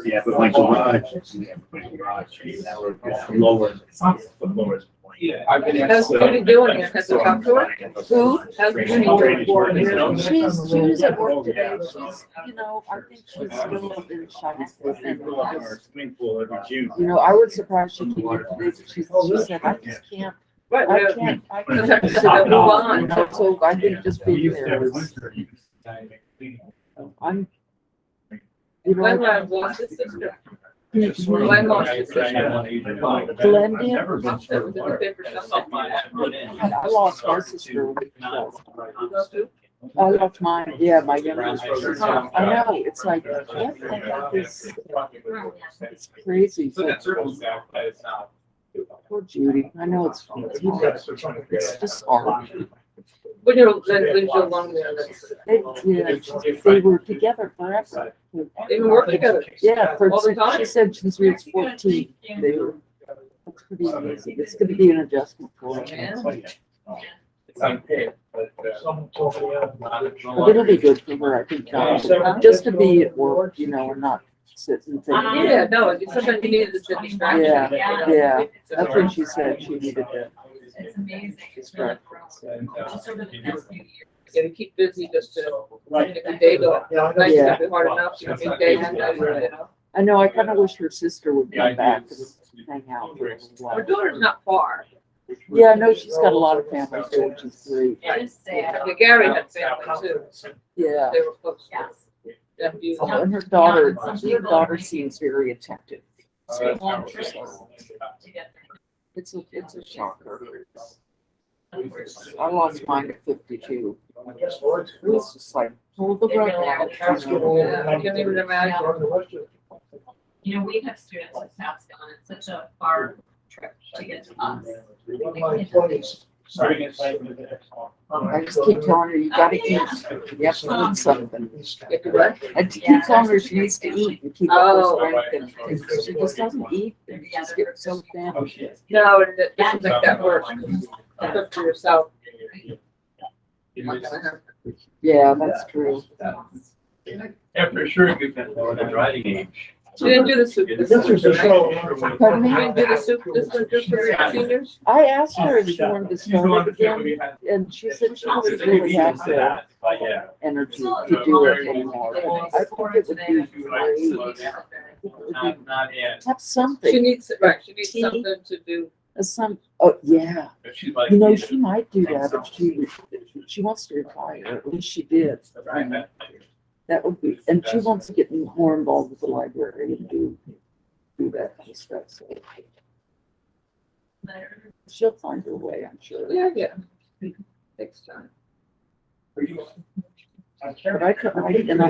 Yeah, but my garage, is lower, lower. I've been. How's Judy doing? Has to talk to her? Who? How's Judy doing? She's at work today. She's, you know, I think she's still in shock. And just, Swimming pool every June. you know, I was surprised she came in today, but she said, I just can't, I can't. Move on. So I think just being there is, I'm, you Glenn know, lost his sister. Glenn lost his sister. Glenn did. That was in the paper something. I lost my sister a week ago. Those two? I lost mine, yeah, my youngest sister. I know, it's like, what the heck is, it's crazy. So but- that circles out, but it's not. Poor Judy. I know it's just hard. When you're alone there, that's, They were together forever. they even work together. Yeah, All the time? she said since she was 14, they were. That's pretty amazing. It's going to be an adjustment for her. It's unpaid, but. But it'll be good for her, I think. Just to be at work, and not sit and think. Yeah, no, sometimes you need a distraction. Yeah. That's what she said. She needed that. It's amazing. Distraction. Just over the past few years. You gotta keep busy just to, if your day go, night Yeah. can be hard enough, your day, I know. I kind of wish her sister would come back and hang out for a little Our while. daughter's not far. Yeah, I know she's got a lot of family there, which is great. It is sad. Yeah, Gary had family too. Yeah. They were close. Yes. Nephews. Oh, and her daughter seems very attentive. Long trips to get It's a shocker. I lost mine at 52. It was just like, pull the rug out. Yeah, I can't even imagine. We have students in South Carolina. It's such a far trip to get to us. Starting at 5 minutes the next one. I just keep telling her, you gotta eat. You have to eat something. Get to what? I keep telling her she needs to eat and keep up Oh. her strength. And if she just doesn't eat, and she's getting so thin. No, and it doesn't make that worse. Cook for yourself. Yeah, that's true. After sure you've been the driving age. She didn't do the soup. This This was a show. Pardon me? You didn't do the soup, this was just for the seniors? I asked her if she wanted to start it again, and she said she doesn't really have the energy to do it anymore. I think it would be great. It would be- Have She something, needs, right, she needs Tea. something to do. oh, yeah. She's like. She might do that if she wants to retire, at least she did. That would be, and she wants to get more involved with the library and do that kind of stuff. So she'll find her way, I'm sure. Yeah. Takes time. But I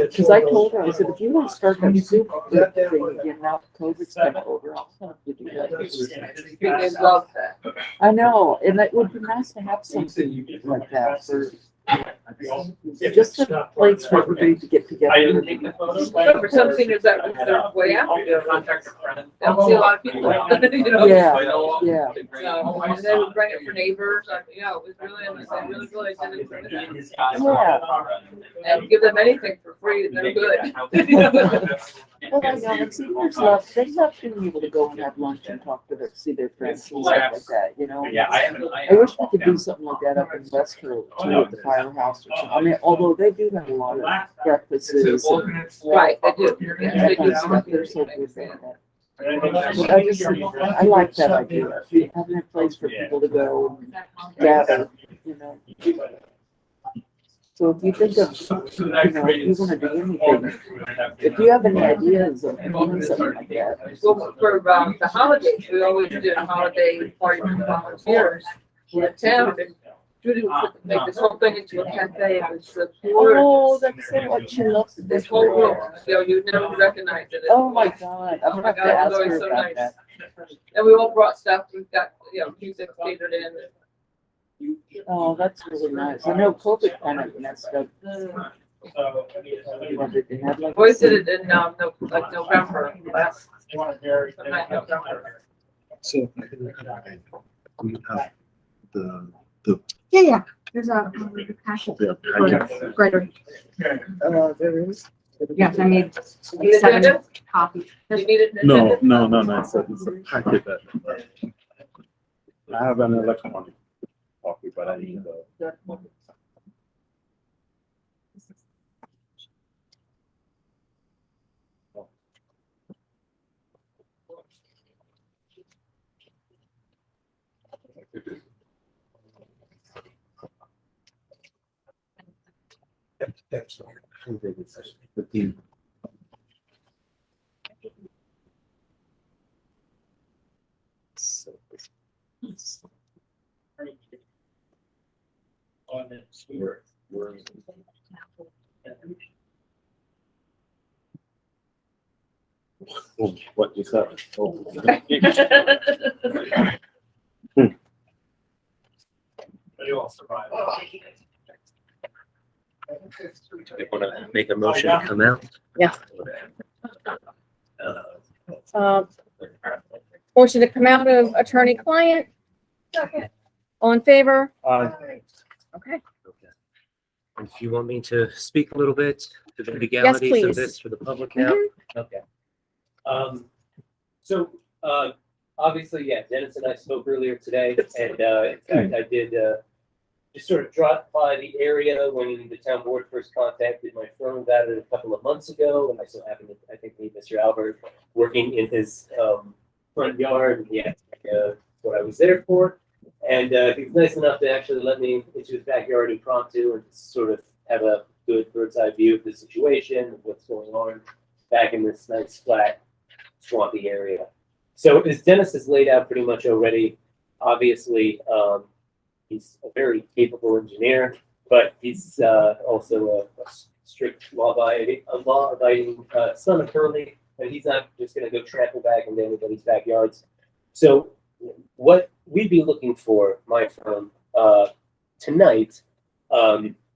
because I told her, I said, if you want to start that soup thing again, now COVID's come over, I'll help you do that. They love that. I know, and it would be nice to have something like that for just a place for everybody to get together. I didn't take the photos. But for some seniors that was their way out, I'll get a contact a friend. they don't see a lot of people, Yeah, yeah. So, and they would bring it for neighbors, it was really, really did and give them anything for free, they're good. Well, I know, and seniors love, they love being able to go and have lunch and talk to see their friends and stuff like that, Yeah, I haven't. I wish we could do something like that up in Westfield too, at the firehouse or something. I mean, although they do have a lot of breakfasts and Right, they do. Yeah, that they kind do. of stuff, they're so good at that. But I like that idea, having a place for people to go and gather, So if you think of, if you want to do anything, if you have any ideas of doing something like that. Well, for the holidays, we always did a holiday party for volunteers in the town. And Judy would make this whole thing into a cafe. It was the Oh, that's so much, she loves this whole room. You'd never recognize it. Oh my God, I'm gonna have to ask it was her so about nice. that. And we all brought stuff. We've got, music catered in. Oh, that's really nice. I know COVID kind of messed up. What did they have, like, Always did it in November last. November. So we have the Yeah. There's a packet. Gregory. There is. Yes, I made You need an 7 agenda? copies. You need it? no. It's a packet that I have an electronic copy, but I need the. That's the team. On the suite. We're- Yeah. 嗯 Are you- 嗯 are you- 嗯 we're- 嗯 we're- What you said. Oh. You all survived. You want to make a motion to come out? Yeah. Uh, Motion to come out of attorney-client. All in favor? Okay. Okay. If you want me to speak a little bit to the legalities of please. this for the public now? Okay. So, obviously, yeah, Dennis and I spoke earlier today, and in fact, I did just sort of drop by the area when the town board first contacted my firm about it a couple of months ago, and I so happened to, I think, meet Mr. Albert working in his front yard, and he asked what I was there for. And he was nice enough to actually let me into his backyard impromptu and sort of have a good bird's eye view of the situation, of what's going on back in this nice, flat, swampy area. So as Dennis has laid out pretty much already, obviously, he's a very capable engineer, but he's also a strict law-abiding son of Hurley, and he's not just going to go trample back into anybody's backyards. So what we'd be looking for, my firm, tonight,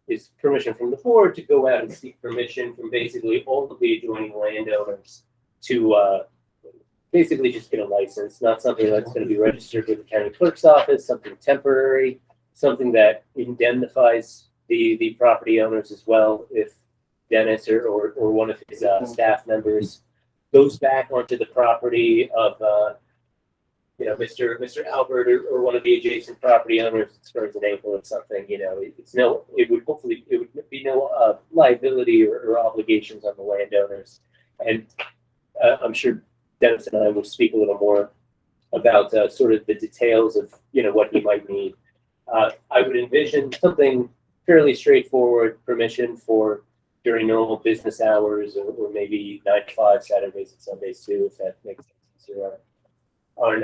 is permission from the board to go out and seek permission from basically all of the adjoining landowners to basically just get a license, not something that's going to be registered with the county clerk's office, something temporary, something that indemnifies the property owners as well if Dennis or one of his staff members goes back onto the property of Mr. Albert or one of the adjacent property owners, sprains an ankle or something, it would be no liability or obligations on the landowners. And I'm sure Dennis and I will speak a little more about sort of the details of, what he might need. I would envision something fairly straightforward, permission for during normal business hours or maybe 9 to 5 Saturdays and Sundays too, if that makes sense. On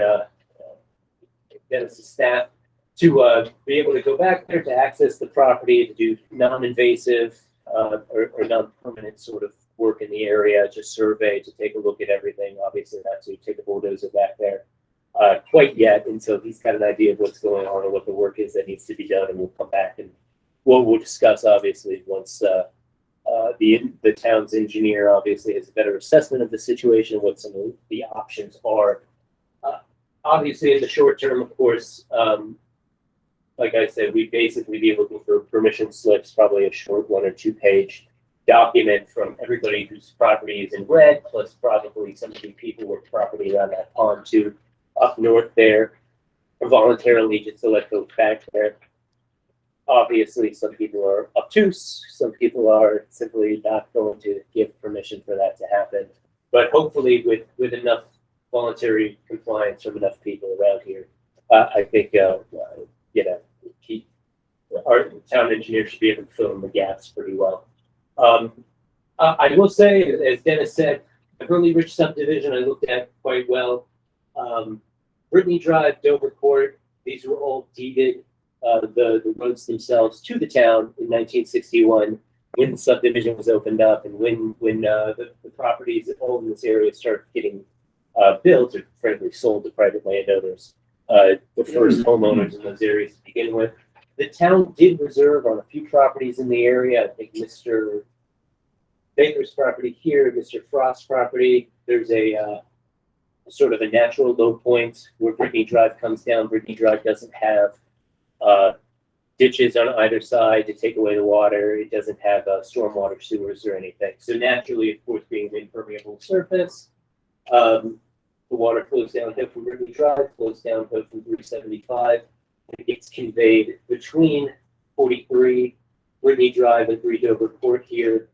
Dennis's staff to be able to go back there to access the property, to do non-invasive or non-permanent sort of work in the area, just survey, to take a look at everything. Obviously, not to take a bulldozer back there quite yet until he's got an idea of what's going on or what the work is that needs to be done, and we'll come back and we'll discuss obviously once the town's engineer obviously has a better assessment of the situation, what some of the options are. Obviously, in the short term, of course, like I said, we'd basically be looking for permission slips, probably a short 1 or 2 page document from everybody whose property is in red, plus probably some of the people with property around that pond too, up north there, voluntarily just to let go back there. Obviously, some people are obtuse, some people are simply not going to give permission for that to happen. But hopefully with enough voluntary compliance from enough people around here, I think, our town engineer should be able to fill in the gaps pretty well. I will say, as Dennis said, the Hurley Ridge subdivision I looked at quite well. Brittany Drive, Dover Court, these were all deeded, the roads themselves to the town in 1961 when the subdivision was opened up and when the properties all in this area started getting built or frankly sold to private landowners, the first homeowners in those areas to begin with. The town did reserve on a few properties in the area. I think Mr. Baker's property here, Mr. Frost's property. There's a sort of a natural low point where Brittany Drive comes down. Brittany Drive doesn't have ditches on either side to take away the water. It doesn't have stormwater sewers or anything. So naturally, of course, being an impermeable surface, the water flows downhill from Brittany Drive, flows downhill from 375. It gets conveyed between 43 Brittany Drive and 3 Dover Court here,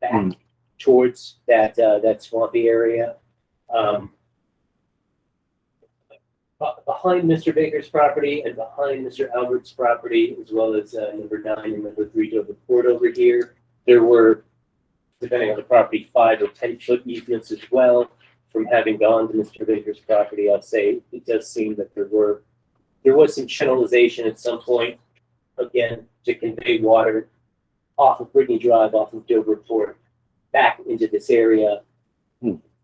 back towards that swampy area. Behind Mr. Baker's property and behind Mr. Albert's property, as well as number 9 and number 3 Dover Court over here, there were, depending on the property, 5 or 10 foot easements as well. From having gone to Mr. Baker's property, I'll say it does seem that there was some channelization at some point, again, to convey water off of Brittany Drive, off of Dover Court, back into this area.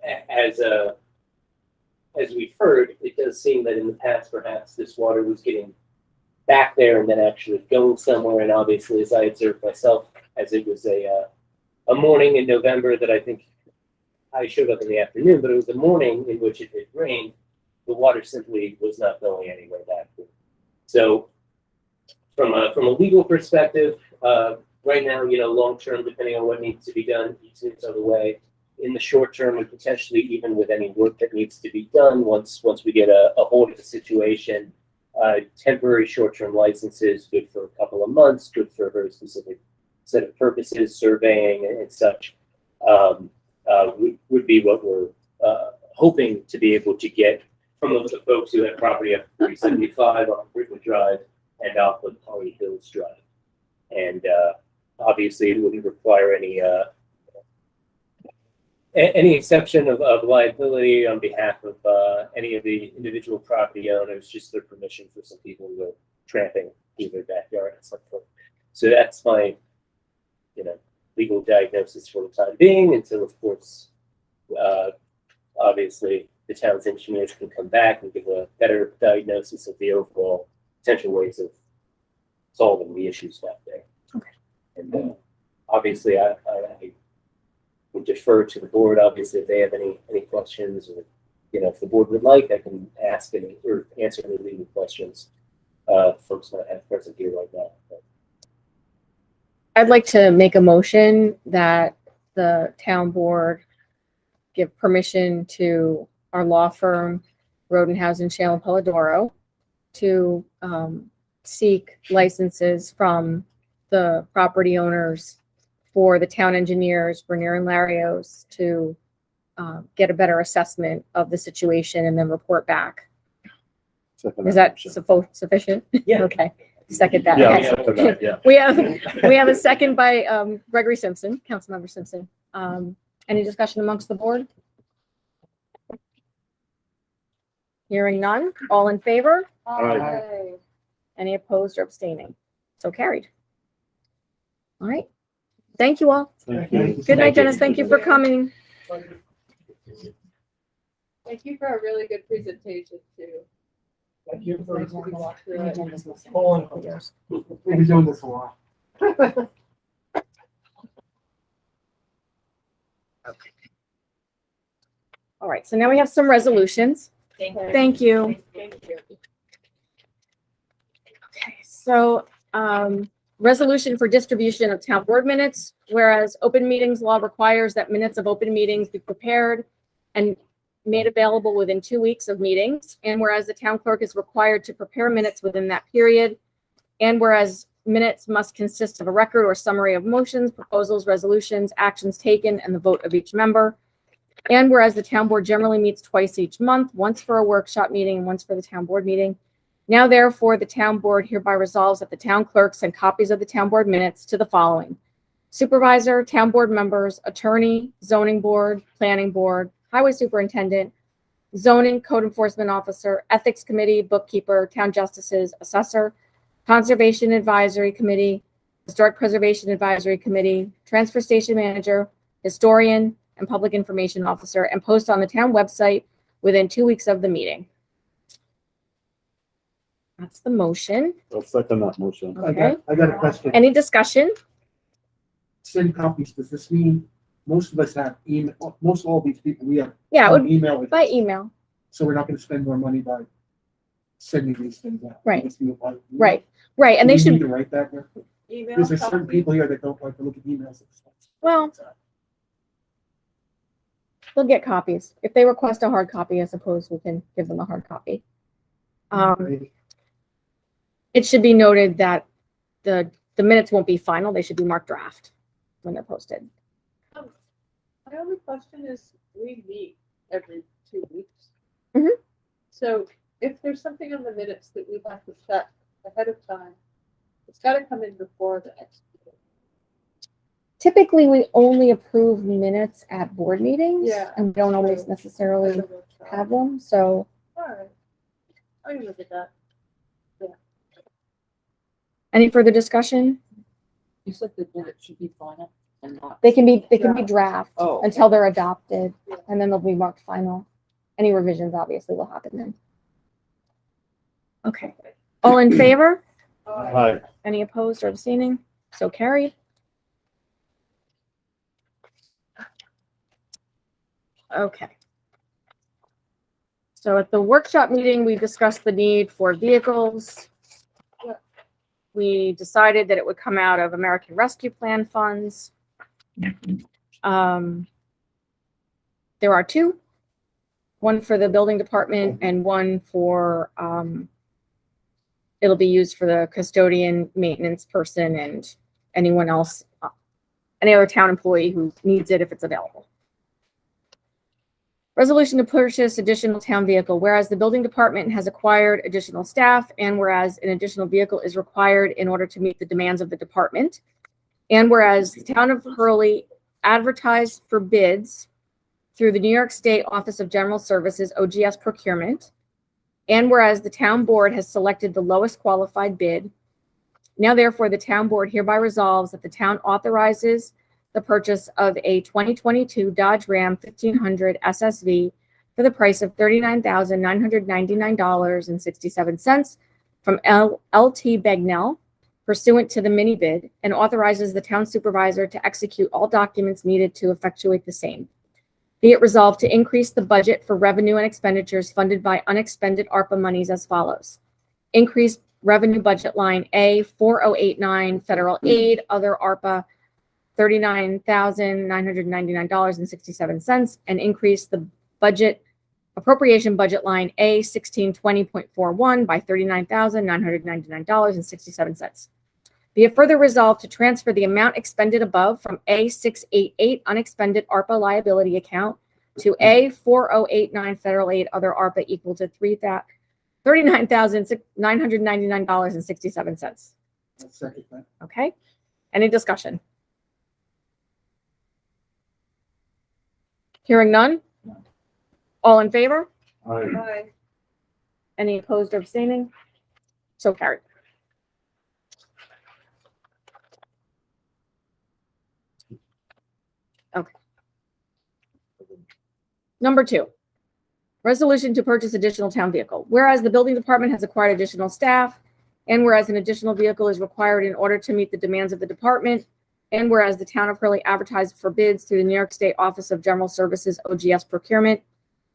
as we've heard, it does seem that in the past, perhaps this water was getting back there and then actually going somewhere. And obviously, as I observed myself, as it was a morning in November that I think I showed up in the afternoon, but it was a morning in which it had rained. The water simply was not going anywhere back there. So from a legal perspective, right now, long term, depending on what needs to be done, easements are the way. In the short term, and potentially even with any work that needs to be done, once we get a hold of the situation, temporary short-term licenses, good for a couple of months, good for a very specific set of purposes, surveying and such, would be what we're hoping to be able to get from the folks who have property at 375 on Brentwood Drive and off of Hurley Hills Drive. And obviously, it wouldn't require any exception of liability on behalf of any of the individual property owners, just their permission for some people who are tramping through their backyard at some point. So that's my, legal diagnosis for the time being until, of course, obviously the town's engineers can come back and give a better diagnosis of the overall potential ways of solving the issues back there. Okay. And obviously, I would defer to the board, obviously, if they have any questions, or if the board would like, I can ask any or answer any legal questions folks might have present here right now. I'd like to make a motion that the town board give permission to our law firm, Rodenhausen, Shale, and Polidoro, to seek licenses from the property owners for the town engineers, Bernier and Larios, to get a better assessment of the situation and then report back. Is that sufficient? Yeah. Okay. Second that. Yeah, Okay. second that, yeah. We have a second by Gregory Simpson, Councilmember Simpson. Any discussion amongst the board? Hearing none. All in favor? Aye. Any opposed or abstaining? So carried. All right. Thank you all. Thank you. Good night, Dennis. Thank you for coming. Thank you for a really good presentation too. Thank you for Nice to walk through it. pulling. We've been doing this a while. All right. So now we have some resolutions. Thank you. Okay. So, resolution for distribution of town board minutes, whereas open meetings law requires that minutes of open meetings be prepared and made available within 2 weeks of meetings, and whereas the town clerk is required to prepare minutes within that period, and whereas minutes must consist of a record or summary of motions, proposals, resolutions, actions taken, and the vote of each member, and whereas the town board generally meets twice each month, once for a workshop meeting and once for the town board meeting. Now, therefore, the town board hereby resolves that the town clerk send copies of the town board minutes to the following: supervisor, town board members, attorney, zoning board, planning board, highway superintendent, zoning code enforcement officer, ethics committee, bookkeeper, town justices, assessor, conservation advisory committee, historic preservation advisory committee, transfer station manager, historian, and public information officer, and post on the town website within 2 weeks of the meeting. That's the motion. I'll second that motion. Okay. I got a question. Any discussion? Send copies, does this mean most of us have email, most all these people we have Yeah, it would email, by email. so we're not gonna spend more money by sending these things out. Right. Just do it by- Right. Right. And Do they we need should, to write that there? Email Because there's certain copy. people here that don't like to look at emails. well, they'll get copies. If they request a hard copy, I suppose we can give them a hard copy. It should be noted that the minutes won't be final. They should be marked draft when they're posted. My only question is, we meet every 2 weeks. Mhm. So if there's something on the minutes that we have to check ahead of time, it's gotta come in before the next meeting. Typically, we only approve minutes at board meetings. Yeah. And we don't always necessarily have them, so. All right. I can look at that. Any further discussion? You said the minute should be final. and not. They can be draft Oh. until they're adopted, and then they'll be marked final. Any revisions obviously will happen then. Okay. All in favor? Hi. Any opposed or abstaining? So carried. Okay. So at the workshop meeting, we discussed the need for vehicles. We decided that it would come out of American Rescue Plan funds. There are two, one for the building department and one for, it'll be used for the custodian, maintenance person, and anyone else, any other town employee who needs it if it's available. Resolution to purchase additional town vehicle, whereas the building department has acquired additional staff and whereas an additional vehicle is required in order to meet the demands of the department. And whereas the town of Hurley advertised for bids through the New York State Office of General Services, OGS procurement. And whereas the town board has selected the lowest qualified bid. Now therefore the town board hereby resolves that the town authorizes the purchase of a 2022 Dodge Ram 1500 SSV for the price of $39,999.67 from LT Bagnell pursuant to the mini bid and authorizes the town supervisor to execute all documents needed to effectuate the same. Be it resolved to increase the budget for revenue and expenditures funded by unexpended ARPA monies as follows. Increase revenue budget line A4089 federal aid, other ARPA $39,999.67 and increase the budget appropriation budget line A1620.41 by $39,999.67. Be it further resolved to transfer the amount expended above from A688 unexpended ARPA liability account to A4089 federal aid other ARPA equal to $39,999.67. Second that. Okay. Any discussion? Hearing none? All in favor? Aye. Any opposed or abstaining? So carried. Okay. Number 2, resolution to purchase additional town vehicle. Whereas the building department has acquired additional staff, and whereas an additional vehicle is required in order to meet the demands of the department, and whereas the town of Hurley advertised for bids through the New York State Office of General Services, OGS procurement,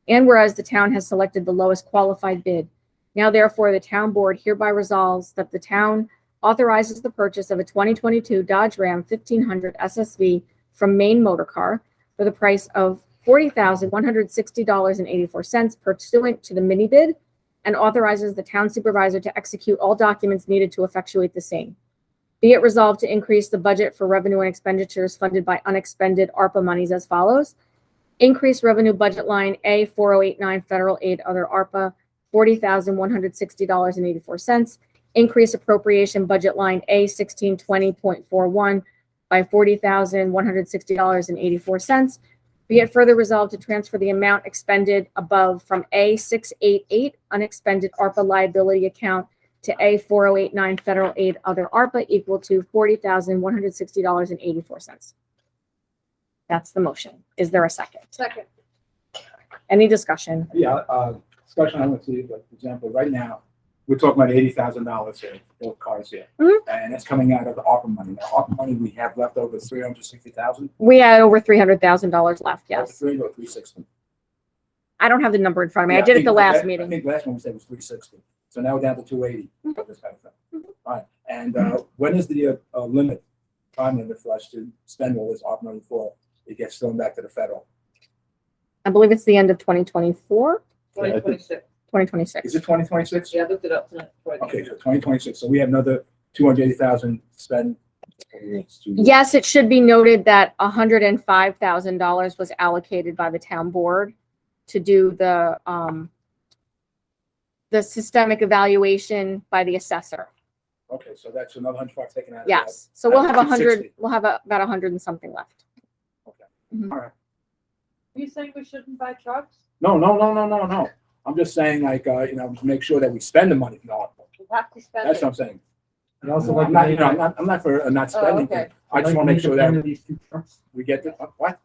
and whereas the town has selected the lowest qualified bid. Now, therefore, the town board hereby resolves that the town authorizes the purchase of a 2022 Dodge Ram 1500 SSV from Maine Motor Car for the price of $40,160.84 pursuant to the mini bid and authorizes the town supervisor to execute all documents needed to effectuate the same. Be it resolved to increase the budget for revenue and expenditures funded by unexpended ARPA monies as follows. Increase revenue budget line A4089 federal aid other ARPA $40,160.84. Increase appropriation budget line A1620.41 by $40,160.84. Be it further resolved to transfer the amount expended above from A688 unexpended ARPA liability account to A4089 federal aid other ARPA equal to $40,160.84. That's the motion. Is there a second? Second. Any discussion? Yeah, discussion, I want to see, like, for example, right now, we're talking about $80,000 here, both cars here. Mhm. And it's coming out of the ARPA money. Now, ARPA money, we have left over 360,000. We had over $300,000 left, yes. 3 or 360. I don't have the number in front of me. Yeah, I did it the last I meeting. think last one we said was 360. So now we're down to 280 for this kind of thing. All right. And when is the time limit for us to spend all this ARPA money before it gets thrown back to the federal? I believe it's the end of 2024, 2026. 2026. Is it 2026? Yeah, I looked it up tonight. Okay, so 2026. So we have another 280,000 to spend. Yes, it should be noted that $105,000 was allocated by the town board to do the systemic evaluation by the assessor. Okay, so that's another $100 taken out of that. Yes, so we'll have 100. 260. We'll have about 100 and something left. Okay. Mhm. All right. Are you saying we shouldn't buy trucks? No. I'm just saying, like, make sure that we spend the money from the ARPA. We have to spend That's it. what I'm saying. I'd also like I'm to not, make, I'm not for not spending. okay. I just wanna make sure One that of these two trucks, we get the, what?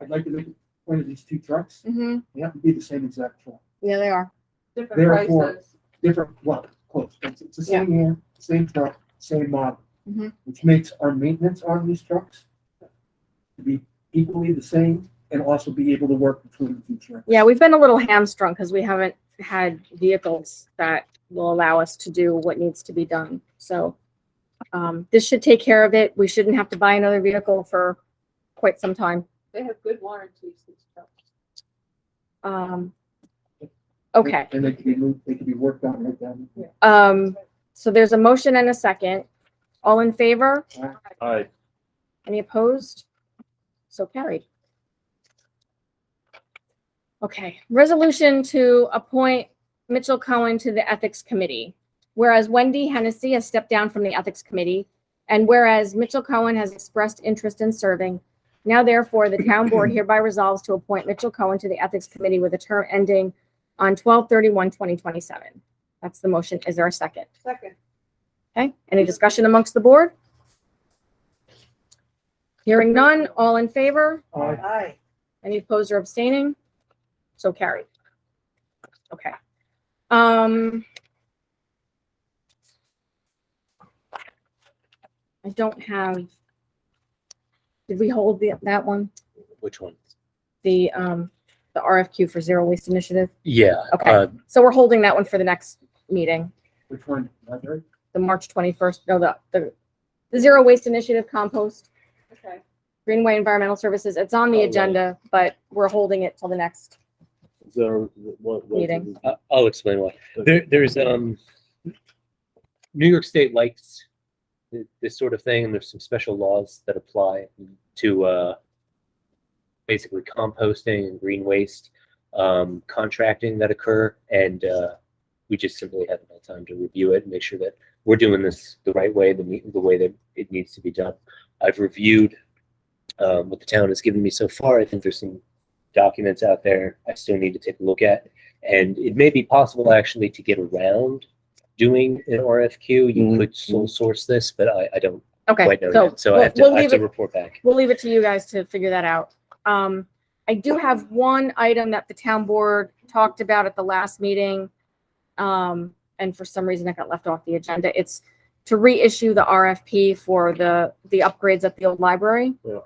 I'd like to make one of these two trucks, Mm-hmm. they have to be the same exact truck. Yeah, they are. Different Therefore- prices. Different, well, close, it's the same year, same truck, same model. Mhm. Which makes our maintenance on these trucks to be equally the same and also be able to work between the two trucks. Yeah, we've been a little hamstrung because we haven't had vehicles that will allow us to do what needs to be done. So this should take care of it. We shouldn't have to buy another vehicle for quite some time. They have good warranties, these trucks. Okay. And they can be moved, they can be worked on right down. So there's a motion and a second. All in favor? Aye. Any opposed? So carried. Okay, resolution to appoint Mitchell Cohen to the Ethics Committee. Whereas Wendy Hennessy has stepped down from the Ethics Committee, and whereas Mitchell Cohen has expressed interest in serving, now therefore the town board hereby resolves to appoint Mitchell Cohen to the Ethics Committee with a term ending on 12/31/2027. That's the motion. Is there a second? Second. Okay, any discussion amongst the board? Hearing none, all in favor? Aye. Any opposed or abstaining? So carried. Okay. I don't have, did we hold that one? Which one? The RFQ for Zero Waste Initiative? Yeah. Okay. So we're holding that one for the next meeting, Which one? Library? the March 21st, no, the Zero Waste Initiative compost, Okay. Greenway Environmental Services. It's on the Oh, right. agenda, but we're holding it till the next. Is there, what? Meeting. I'll explain why. There's New York State likes this sort of thing, and there's some special laws that apply to basically composting and green waste contracting that occur, and we just simply haven't had time to review it and make sure that we're doing this the right way, the way that it needs to be done. I've reviewed what the town has given me so far. I think there's some documents out there I still need to take a look at, and it may be possible actually to get around doing an RFQ. You could sole source this, but I don't Okay. quite know yet, so I have to report back. We'll leave it to you guys to figure that out. I do have one item that the town board talked about at the last meeting. And for some reason it got left off the agenda. It's to reissue the RFP for the upgrades at the old library. Yeah.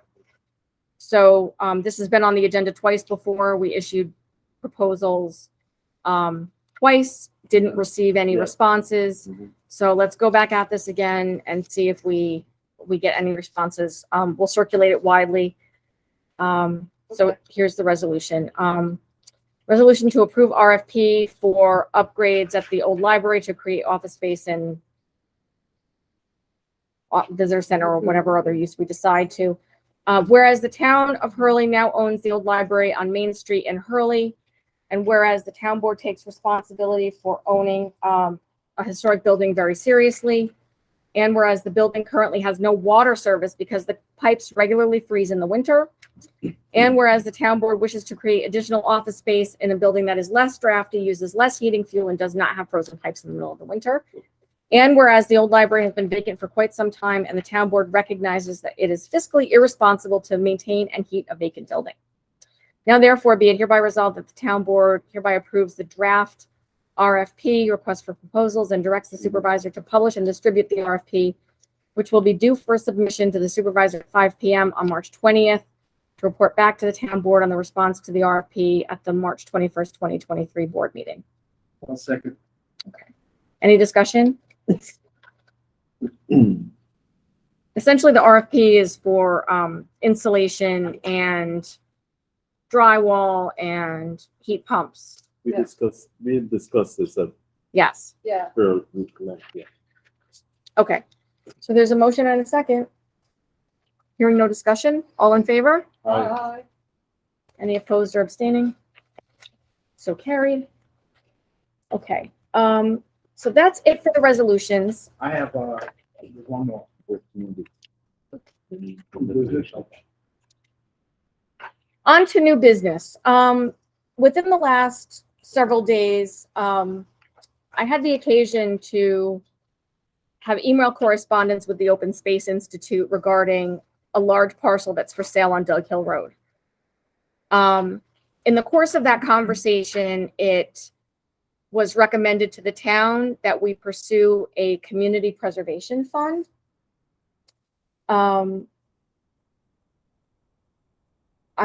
So, this has been on the agenda twice before. We issued proposals, twice, didn't receive any responses. Mhm. So let's go back at this again and see if we get any responses. We'll circulate it widely. So here's the resolution. Resolution to approve RFP for upgrades at the old library to create office space and visitor center or whatever other use we decide to. Whereas the town of Hurley now owns the old library on Main Street in Hurley, and whereas the town board takes responsibility for owning a historic building very seriously, and whereas the building currently has no water service because the pipes regularly freeze in the winter, and whereas the town board wishes to create additional office space in a building that is less drafty, uses less heating fuel, and does not have frozen pipes in the middle of the winter, and whereas the old library has been vacant for quite some time and the town board recognizes that it is fiscally irresponsible to maintain and heat a vacant building. Now therefore be it hereby resolved that the town board hereby approves the draft RFP, request for proposals, and directs the supervisor to publish and distribute the RFP, which will be due for submission to the supervisor at 5 p.m. on March 20th, to report back to the town board on the response to the RFP at the March 21st, 2023 board meeting. I'll second. Okay. Any discussion? Essentially, the RFP is for insulation and drywall and heat pumps. We discussed this at Yes. Yeah. yeah. Okay. So there's a motion and a second. Hearing no discussion. All in favor? Aye. Any opposed or abstaining? So carried. Okay. So that's it for the resolutions. I have, one more. On to new business. Within the last several days, I had the occasion to have email correspondence with the Open Space Institute regarding a large parcel that's for sale on Dug Hill Road. In the course of that conversation, it was recommended to the town that we pursue a community preservation fund. I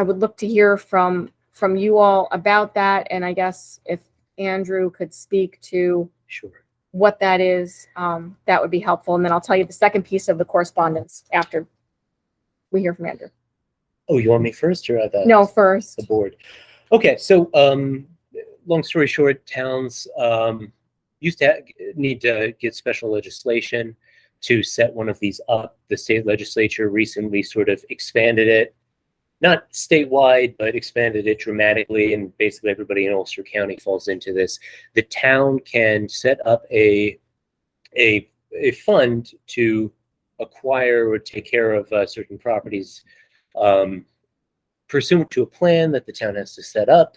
would look to hear from you all about that, and I guess if Andrew could speak to Sure. what that is, that would be helpful. And then I'll tell you the second piece of the correspondence after we hear from Andrew. Oh, you want me first or No, first. the board? Okay, so long story short, towns used to need to get special legislation to set one of these up. The state legislature recently sort of expanded it, not statewide, but expanded it dramatically, and basically everybody in Ulster County falls into this. The town can set up a fund to acquire or take care of certain properties pursuant to a plan that the town has to set up.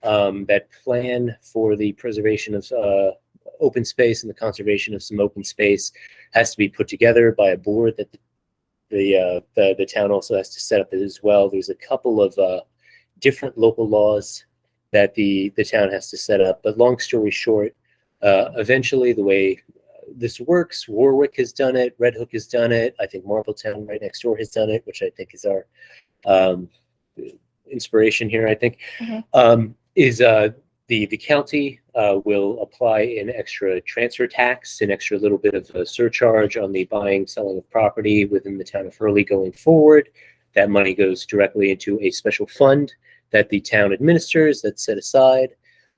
That plan for the preservation of open space and the conservation of some open space has to be put together by a board that the town also has to set up as well. There's a couple of different local laws that the town has to set up. But long story short, eventually the way this works, Warwick has done it, Red Hook has done it. I think Marbletown right next door has done it, which I think is our inspiration here, I think, is the county will apply an extra transfer tax, an extra little bit of a surcharge on the buying, selling of property within the town of Hurley going forward. That money goes directly into a special fund that the town administers, that's set aside.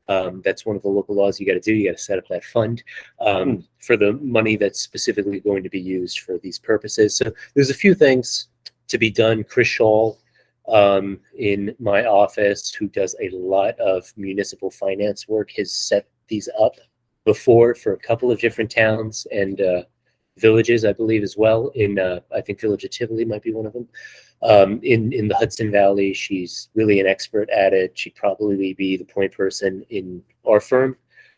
That's one of the local laws you got to do. You got to set up that fund for the money that's specifically going to be used for these purposes. So there's a few things to be done. Chris Shaw in my office, who does a lot of municipal finance work, has set these up before for a couple of different towns and villages, I believe, as well. In I think Village of Tivoli might be one of them. In the Hudson Valley, she's really an expert at it. She'd probably be the point person in our firm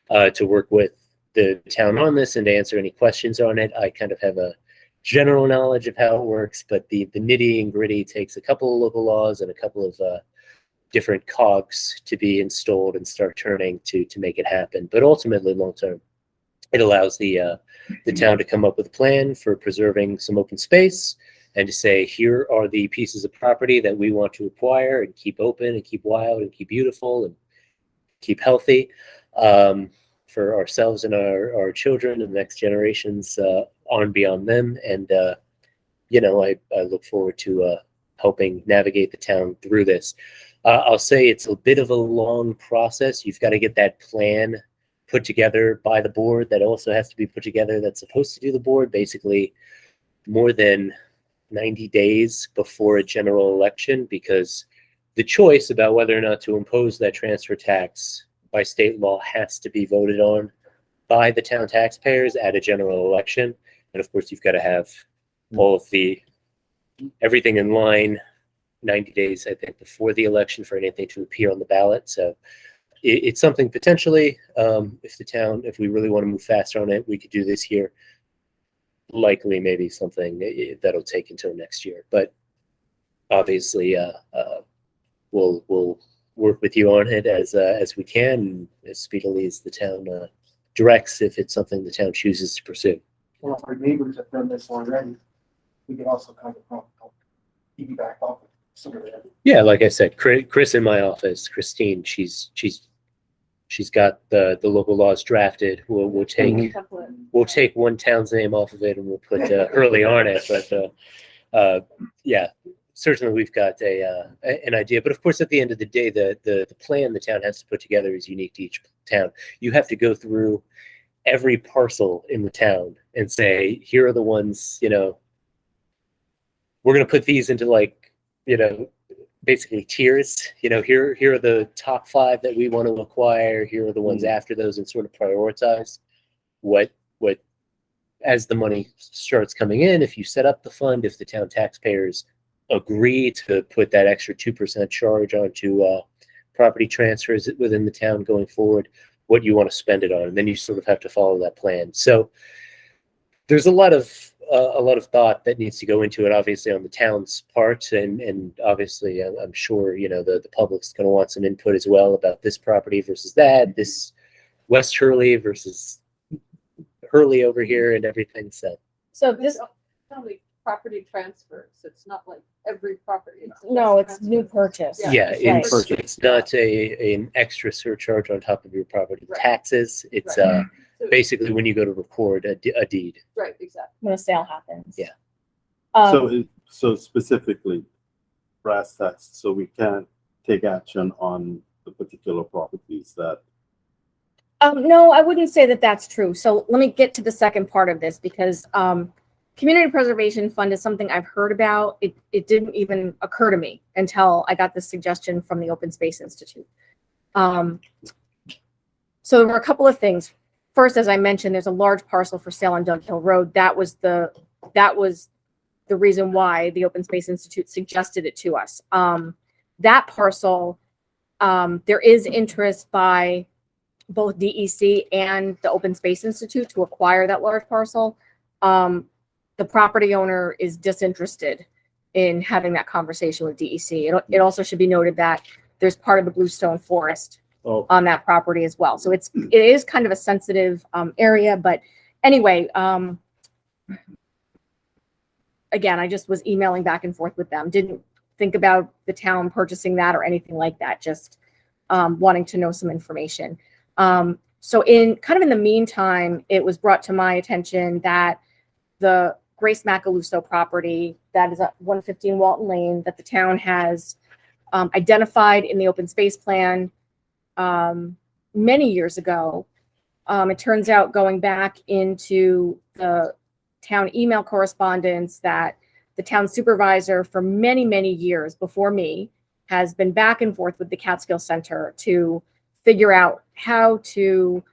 to work with the town on this and to answer any questions on it. I kind of have a general knowledge of how it works, but the nitty and gritty takes a couple of local laws and a couple of different cogs to be installed and start turning to make it happen. But ultimately, long term, it allows the town to come up with a plan for preserving some open space and to say, here are the pieces of property that we want to acquire and keep open and keep wild and keep beautiful and keep healthy for ourselves and our children and the next generations on and beyond them. And, I look forward to helping navigate the town through this. I'll say it's a bit of a long process. You've got to get that plan put together by the board that also has to be put together that's supposed to do the board basically more than 90 days before a general election, because the choice about whether or not to impose that transfer tax by state law has to be voted on by the town taxpayers at a general election. And of course, you've got to have all of everything in line 90 days, I think, before the election for anything to appear on the ballot. So it's something potentially, if we really want to move faster on it, we could do this year. Likely maybe something that'll take until next year, but obviously we'll work with you on it as we can, as speedily as the town directs, if it's something the town chooses to pursue. Well, if our neighbors have done this already, we could also kind of piggyback off of some of that. Yeah, like I said, Chris in my office, Christine, she's got the local laws drafted. We'll take one town's name off of it and we'll put Hurley on it. But yeah, certainly we've got an idea. But of course, at the end of the day, the plan the town has to put together is unique to each town. You have to go through every parcel in the town and say, here are the ones, we're going to put these into basically tiers. Here are the top 5 that we want to acquire. Here are the ones after those, and sort of prioritize what as the money starts coming in. If you set up the fund, if the town taxpayers agree to put that extra 2% charge onto property transfers within the town going forward, what you want to spend it on, and then you sort of have to follow that plan. So there's a lot of thought that needs to go into it, obviously on the town's part, and obviously I'm sure the public's going to want some input as well about this property versus that, this West Hurley versus Hurley over here, and everything. So this, It's only property transfers. It's not like every property. no, it's new purchase. Yeah, Right. it's not an extra surcharge on top of your property Right. taxes. It's Right. basically when you go to record a deed. Right, exactly. When a sale happens. Yeah. So specifically, brass tacks, so we can't take action on the particular properties that. No, I wouldn't say that that's true. So let me get to the second part of this, because Community Preservation Fund is something I've heard about. It didn't even occur to me until I got this suggestion from the Open Space Institute. So there were a couple of things. First, as I mentioned, there's a large parcel for sale on Dug Hill Road. That was the reason why the Open Space Institute suggested it to us. That parcel, there is interest by both DEC and the Open Space Institute to acquire that large parcel. The property owner is disinterested in having that conversation with DEC. It also should be noted that there's part of the Bluestone Forest on that property as well. So it is kind of a sensitive area, but anyway, again, I just was emailing back and forth with them. Didn't think about the town purchasing that or anything like that, just wanting to know some information. So in the meantime, it was brought to my attention that the Grace Macaluso property that is at 115 Walton Lane that the town has identified in the open space plan many years ago. It turns out, going back into the town email correspondence, that the town supervisor for many, many years before me has been back and forth with the Catskill Center to figure out how to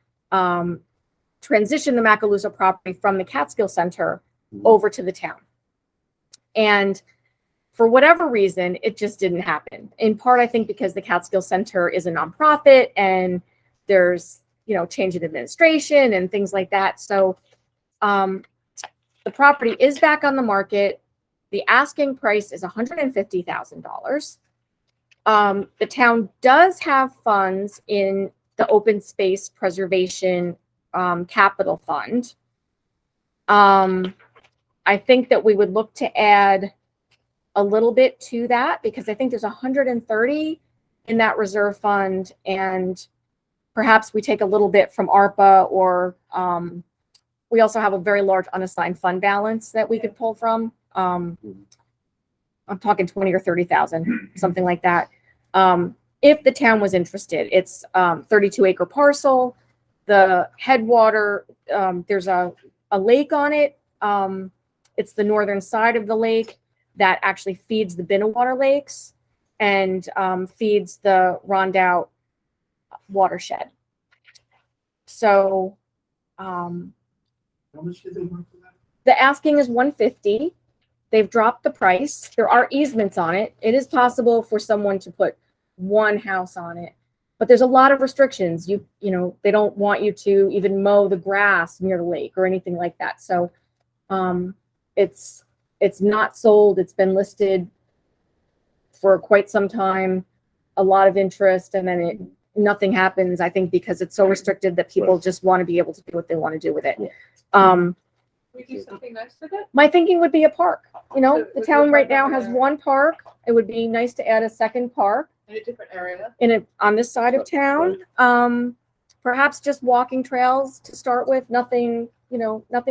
transition the Macaluso property from the Catskill Center over to the town. And for whatever reason, it just didn't happen. In part, I think because the Catskill Center is a nonprofit and there's, change in administration and things like that. So the property is back on the market. The asking price is $150,000. The town does have funds in the Open Space Preservation Capital Fund. I think that we would look to add a little bit to that, because I think there's 130 in that reserve fund, and perhaps we take a little bit from ARPA, or we also have a very large unassigned fund balance that we could pull from. I'm talking 20 or 30,000, something like that. If the town was interested, it's 32-acre parcel. The headwater, there's a lake on it. It's the northern side of the lake that actually feeds the Binnenwater Lakes and feeds the Rondout watershed. So How much did they want for that? the asking is $150,000. They've dropped the price. There are easements on it. It is possible for someone to put one house on it, but there's a lot of restrictions. You know, they don't want you to even mow the grass near the lake or anything like that. So it's not sold. It's been listed for quite some time, a lot of interest, and then nothing happens, I think, because it's so restricted that people just want to be able to do what they want to do with it. We do something nice with it. My thinking would be a park. You know, So the would town you right park now over has there? one park. It would be nice to add a second park In a different area. on this side of town. Perhaps just walking trails to start with, nothing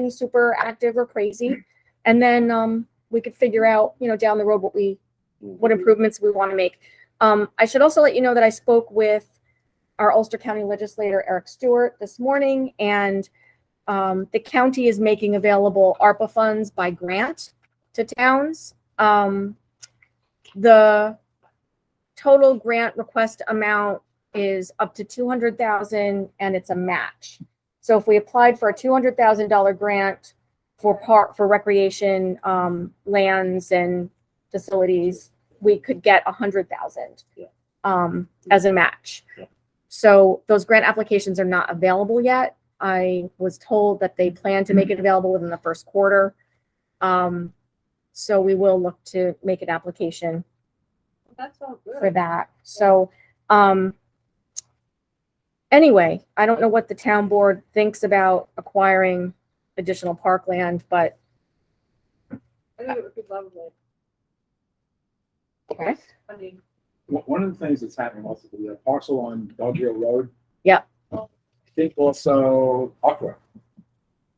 super active or crazy. And then we could figure out, down the road what improvements we want to make. I should also let you know that I spoke with our Ulster County legislator, Eric Stewart, this morning, and the county is making available ARPA funds by grant to towns. The total grant request amount is up to $200,000, and it's a match. So if we applied for a $200,000 grant for recreation lands and facilities, we could get $100,000 as a match. So those grant applications are not available yet. I was told that they plan to make it available within the first quarter. So we will look to make an application That's all for good. that. So, anyway, I don't know what the town board thinks about acquiring additional parkland, but I think it would be lovely. okay. I mean, One of the things that's happening also, the parcel on Dog Hill Road. Yeah. I think also Aqua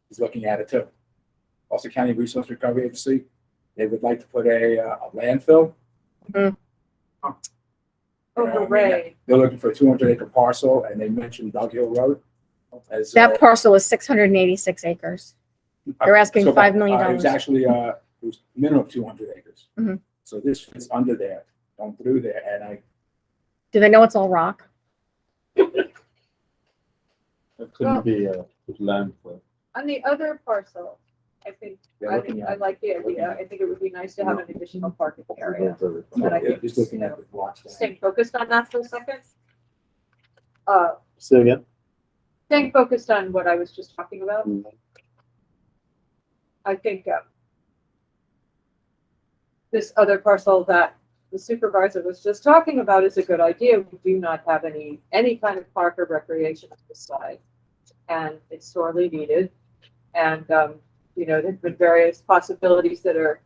is looking at it too. Also County Resource Recovery Agency, they would like to put a landfill. Mhm. oh, I mean, hooray. they're looking for a 200-acre parcel, and they mentioned Dog Hill Road as That parcel is 686 acres. They're asking $5 million. It was actually it was minimum of 200 acres. Mhm. So this fits under there, going through there, and Do they know it's all rock? It couldn't be a landfill. On the other parcel, I think, They're I looking think, at I it. like the idea. I think it would be nice to have an additional parking area. But I yeah, think, just looking you at know, the blocks. there. staying focused on that for a second. Say again? Staying focused on what I was just talking about. I think this other parcel that the supervisor was just talking about is a good idea. We do not have any kind of park or recreation on this side. And it's sorely needed. And, you know, there's been various possibilities that are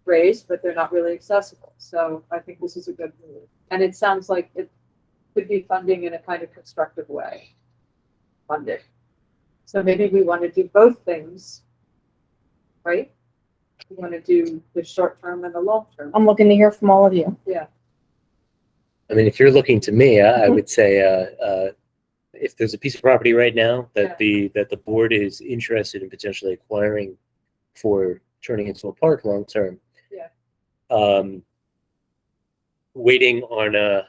raised, but they're not really accessible. So I think this is a good move. And it sounds like it could be funding in a kind of constructive way. Funded. So maybe we want to do both things, right? We want to do the short term and the long term. I'm looking to hear from all of you. Yeah. I mean, if you're looking to me, I would say, if there's a piece of property right now that the board is interested in potentially acquiring for turning into a park long term. Yeah. Waiting on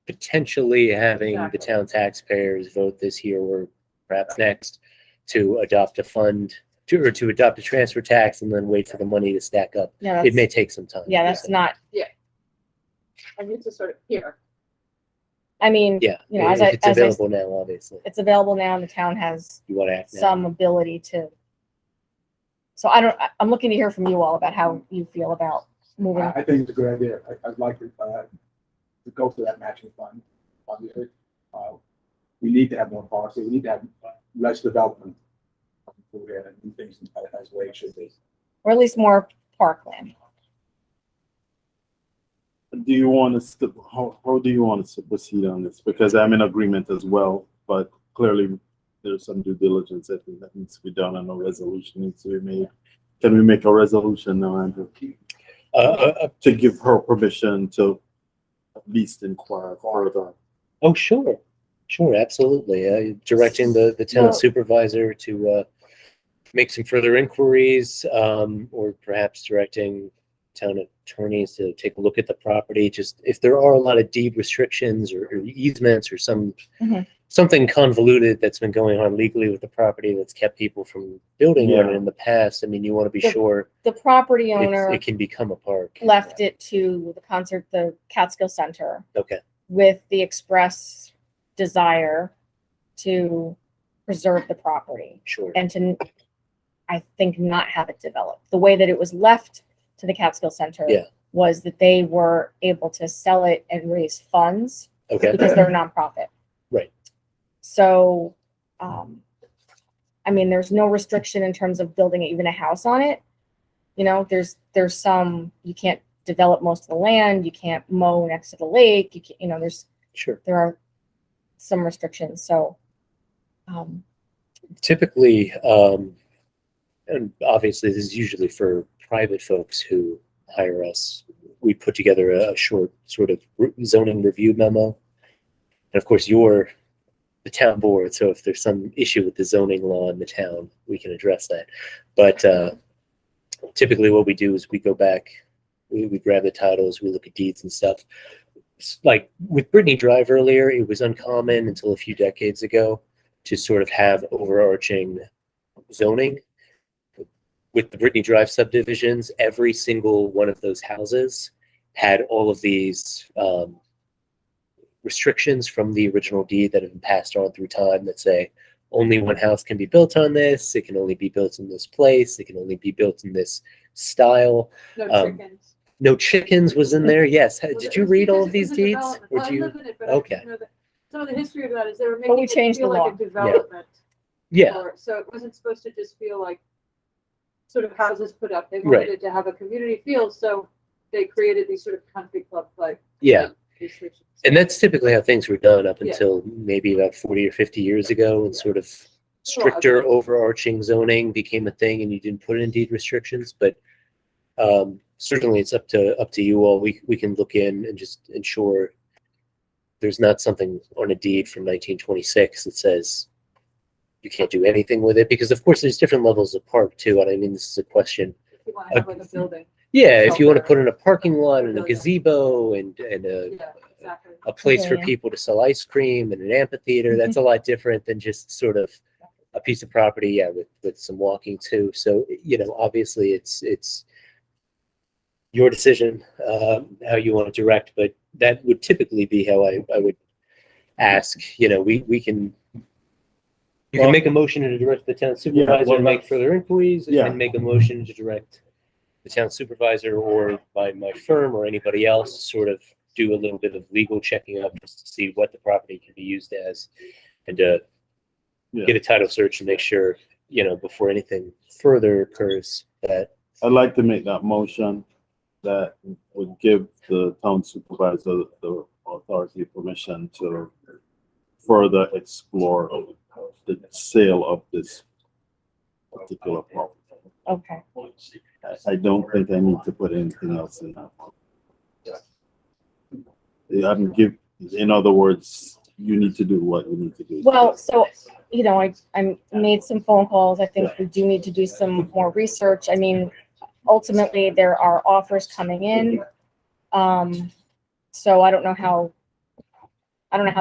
potentially having Exactly. the town taxpayers vote this year or perhaps next to adopt a fund to adopt a transfer tax and then wait for the money to stack up. Yeah, It may take some time. yeah, that's not. I need to sort of hear. I mean, Yeah, you know, if it's available now, obviously. it's available now, and the town has You want to act now. some ability to. So I'm looking to hear from you all about how you feel about moving. I think it's a good idea. I'd like to go for that matching fund. Obviously, we need to have more policy. We need to have less development. And do things as way it should be. Or at least more parkland. Do you want to, how do you want us to proceed on this? Because I'm in agreement as well, but clearly there's some due diligence I think that needs to be done and a resolution needs to be made. Can we make a resolution now, Andrew? To give her permission to at least inquire further. Oh, sure, absolutely. Directing the town Well- supervisor to make some further inquiries, or perhaps directing town attorneys to take a look at the property. Just if there are a lot of deed restrictions or easements or something convoluted that's been going on legally with the property that's kept people from building on it in the past. I mean, you want to be sure The property owner it can become a park. left it to the Catskill Center Okay. with the express desire to preserve the property Sure. and to, I think, not have it developed. The way that it was left to the Catskill Center was that they were able to sell it and raise funds Okay. because they're a nonprofit. Right. So, I mean, there's no restriction in terms of building even a house on it. You know, there's some, you can't develop most of the land, you can't mow next to the lake, you can't, you know, there are some restrictions. So, typically, and obviously this is usually for private folks who hire us, we put together a short sort of zoning review memo. And of course, you're the town board, so if there's some issue with the zoning law in the town, we can address that. But typically what we do is we go back, we grab the titles, we look at deeds and stuff. Like with Brittany Drive earlier, it was uncommon until a few decades ago to sort of have overarching zoning. With the Brittany Drive subdivisions, every single one of those houses had all of these restrictions from the original deed that have been passed on through time that say only one house can be built on this. It can only be built in this place. It can only be built in this style. No Um, chickens. No chickens was in there. Yes. Well, Did it you was read all because of it these was a deeds? development. Or Well, do I you? live in it, but Okay. I know that some of the history of that is they were But we making it changed feel the like law. a development. Yeah. So it wasn't supposed to just feel like sort of houses put up. They Right. wanted it to have a community feel, so they created these sort of country club like Yeah. restrictions. And that's typically how things were done up Yeah. until maybe about 40 or 50 years ago, and sort of stricter overarching zoning became a thing, and you didn't put in deed restrictions. But certainly, it's up to you all. We can look in and just ensure there's not something on a deed from 1926 that says you can't do anything with it, because of course there's different levels of park too. And I mean, this is a question. If you want to have like a building. Yeah, if you want to Somewhere. put in a parking lot and a Pavilion. gazebo and Yeah, exactly. a place for Pavilion. people to sell ice cream and an amphitheater, that's a lot different than just sort of a piece of property, yeah, with some walking too. So, obviously it's your decision how you want to direct, but that would typically be how I would ask. We can. You can make a motion to direct the town supervisor to make further inquiries, and then make a motion to direct the town supervisor or my firm or anybody else sort of do a little bit of legal checking up just to see what the property can be used as, and get a title search and make sure, before anything further occurs, that. I'd like to make that motion that would give the town supervisor the authority permission to further explore the sale of this particular property. Okay. I don't think I need to put anything else in that. In other words, you need to do what you need to do. Well, so, I made some phone calls. I think we do need to do some more research. I mean, ultimately, there are offers coming in. So I don't know how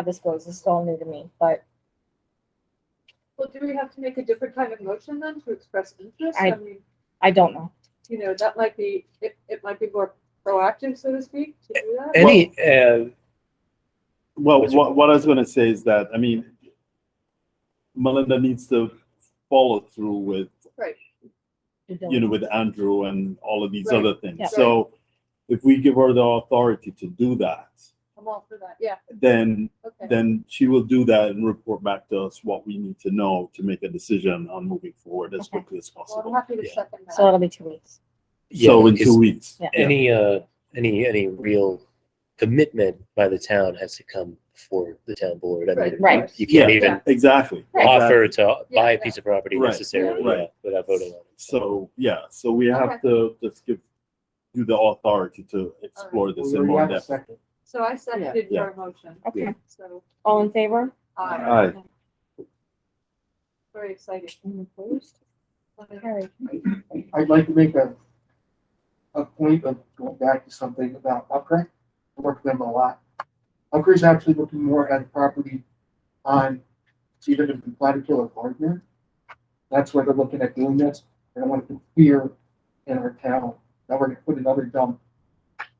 this goes. This is all new to me, but Well, do we have to make a different kind of motion then to express interest? I- mean, I don't know. that might be, it might be more proactive, so to speak, to do that. Any, Well, what I was going to say is that, I mean, Melinda needs to follow through with, Right. with Andrew and all of these Right. other things. Yeah. So if we give her the authority to do that, I'm all for that, yeah, then okay. she will do that and report back to us what we need to know to make a decision on moving forward as Okay. quickly as Well, I'm possible. happy to Yeah. second that. So that'll be 2 weeks. So in 2 because weeks. Yeah. any real commitment by the town has to come before the town board. I mean, Right. you can't Yeah, even exactly. offer to Yeah, buy a yeah. piece of property Right, necessarily right. without voting on it. So we have to just give you the authority to explore this in We more have a depth. second. So I seconded Yeah. your motion, Okay. so, All in favor? Aye. very exciting. Any opposed? Carried. I'd like to make a point of going back to something about Upcray. I work with them a lot. Upcray's actually looking more at property on, it's either the Plattekill or Gardner. That's where they're looking at doing this. They don't want to put fear in our town. Now we're gonna put another dump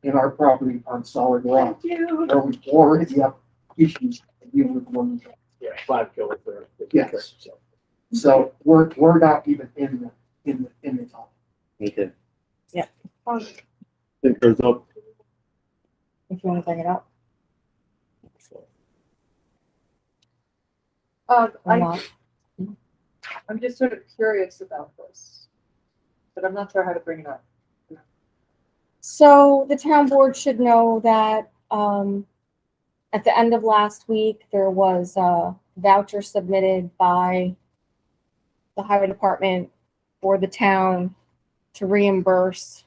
in our property on solid rock. Where we already have issues dealing with one. Yeah, flat kill with the. Yes. So we're not even in the top. Okay. Thinkers up. If you want to bring it up. Or not. I'm just sort of curious about this, but I'm not sure how to bring it up. So the town board should know that at the end of last week, there was a voucher submitted by the highway department for the town to reimburse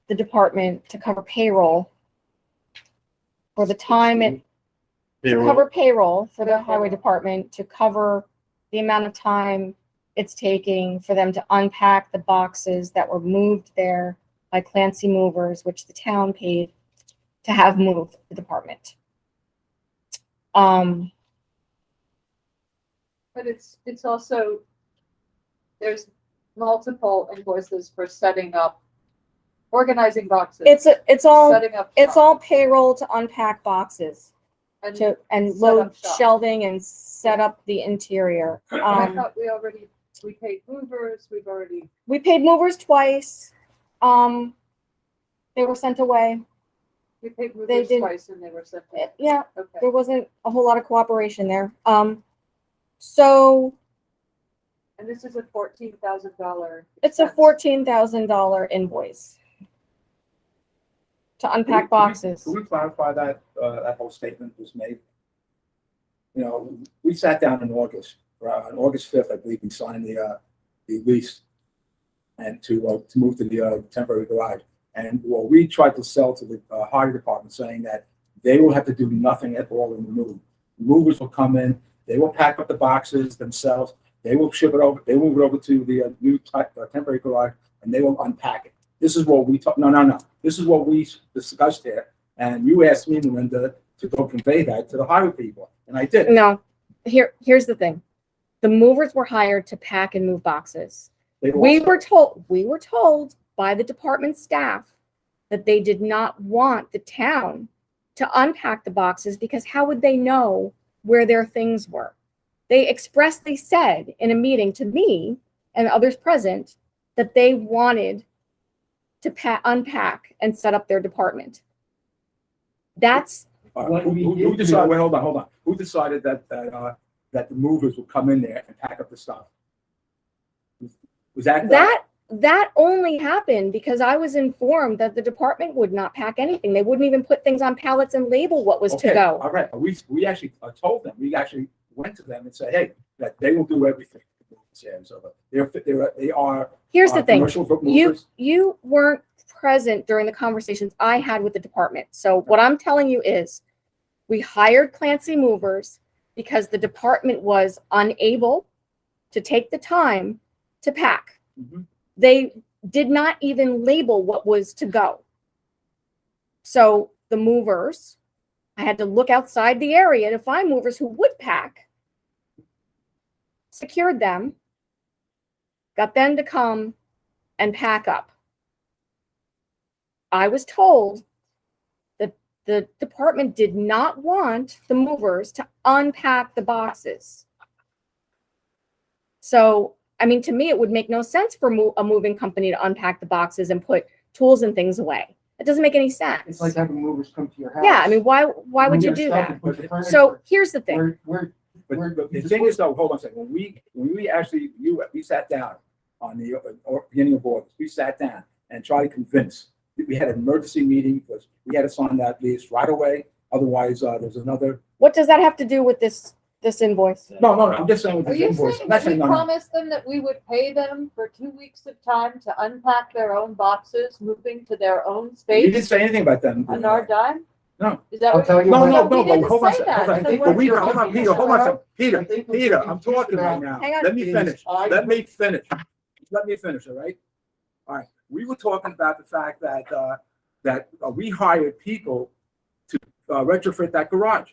the department to cover payroll for the time it to cover payroll for the highway department, to cover the amount of time it's taking for them to unpack the boxes that were moved there by Clancy Movers, which the town paid to have moved the department. But it's also, there's multiple invoices for setting up, organizing boxes. It's all Setting up. it's all payroll to unpack boxes. And and set load up shop. shelving and set up the interior. I thought we paid movers, We paid movers twice. They were sent away. we paid They movers did- twice and they were sent back. Yeah, Okay. there wasn't a whole lot of cooperation there. So And this is a $14,000. it's a $14,000 invoice to unpack boxes. Can we clarify that, that whole statement was made? You know, we sat down in August, on August 5th, I believe, we signed the lease and to move to the temporary garage. And what we tried to sell to the highway department, saying that they will have to do nothing at all in the move. Movers will come in, they will pack up the boxes themselves, they will ship it over, they will move it over to the new temporary garage, and they will unpack it. This is what we talked. No. This is what we discussed here, and you asked me, Melinda, to go convey that to the highway people, and I did. No, here's the thing. The movers were hired to pack and move boxes. We were told by the department staff that they did not want the town to unpack the boxes because how would they know where their things were? They expressly said in a meeting to me and others present that they wanted to unpack and set up their department. That's Who decided? Wait, hold on. Who decided that the movers would come in there and pack up the stuff? Was that only happened because I was informed that the department would not pack anything. They wouldn't even put things on pallets and label what was to go. All right, we actually told them. We actually went to them and said, hey, that they will do everything. So they are. Here's the thing. Commercial movers. You weren't present during the conversations I had with the department. So what I'm telling you is we hired Clancy Movers because the department was unable to take the time to pack. Mm-hmm. They did not even label what was to go. So the movers, I had to look outside the area to find movers who would pack, secured them, got them to come and pack up. I was told that the department did not want the movers to unpack the boxes. So, I mean, to me, it would make no sense for a moving company to unpack the boxes and put tools and things away. It doesn't make any sense. It's like having movers come to your house. Yeah, I mean, why would you do that? So here's the thing. But the thing is, though, hold on a second. When we actually, we sat down on the beginning of August. We sat down and tried to convince. We had an emergency meeting because we had to sign that lease right away. Otherwise, there's another. What does that have to do with this invoice? No. I'm just saying with Are this you invoice. saying I'm not that we saying no. promised them that we would pay them for 2 weeks of time to unpack their own boxes, moving to their own You space didn't say anything about them. on our dime? No. Is that I'll what? tell you No, what- but We didn't hold on a say second. that. Hold on. So But what- Peter, hold on, Peter, hold on a second. Peter, I'm talking right now. Hang on. Let me finish. I- Let me finish, all right? All right. We were talking about the fact that we hired people to retrofit that garage.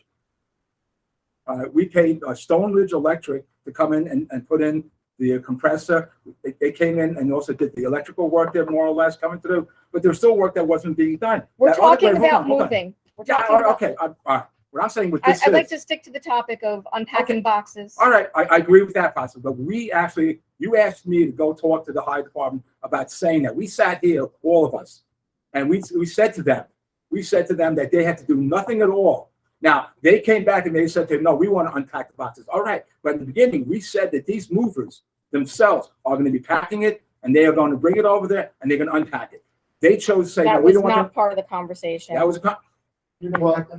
We paid Stone Ridge Electric to come in and put in the compressor. They came in and also did the electrical work there, more or less, coming through. But there's still work that wasn't being done. We're That other- talking wait, hold about on, hold on. moving. We're Yeah, talking about, okay. What I'm saying with this I'd like is, to stick to the topic of unpacking boxes. all right, I agree with that possibly, but you asked me to go talk to the highway department about saying that. We sat here, all of us, and we said to them that they had to do nothing at all. Now, they came back and they said to them, no, we want to unpack the boxes. All right, but in the beginning, we said that these movers themselves are going to be packing it, and they are going to bring it over there, and they're going to unpack it. They chose to say, no, That we was don't want not to. part of the conversation. That was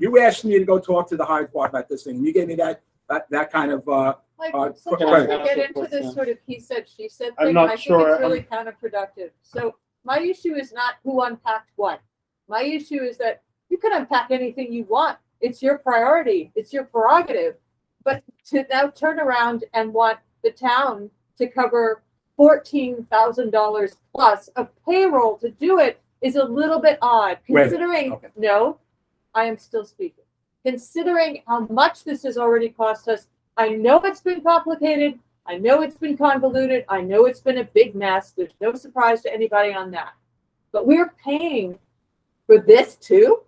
you asked me to go talk to the highway department about this thing, and you gave me that kind of, Like, Can sometimes I we get into this sort of he said, she said I'm thing, not and I think sure. it's really counterproductive. So my issue is not who unpacked what. My issue is that you can unpack anything you want. It's your priority. It's your prerogative. But to now turn around and want the town to cover $14,000 plus of payroll to do it is a little bit odd, Wait, considering, okay. no, I am still speaking. Considering how much this has already cost us, I know it's been complicated. I know it's been convoluted. I know it's been a big mess. There's no surprise to anybody on that. But we're paying for this too?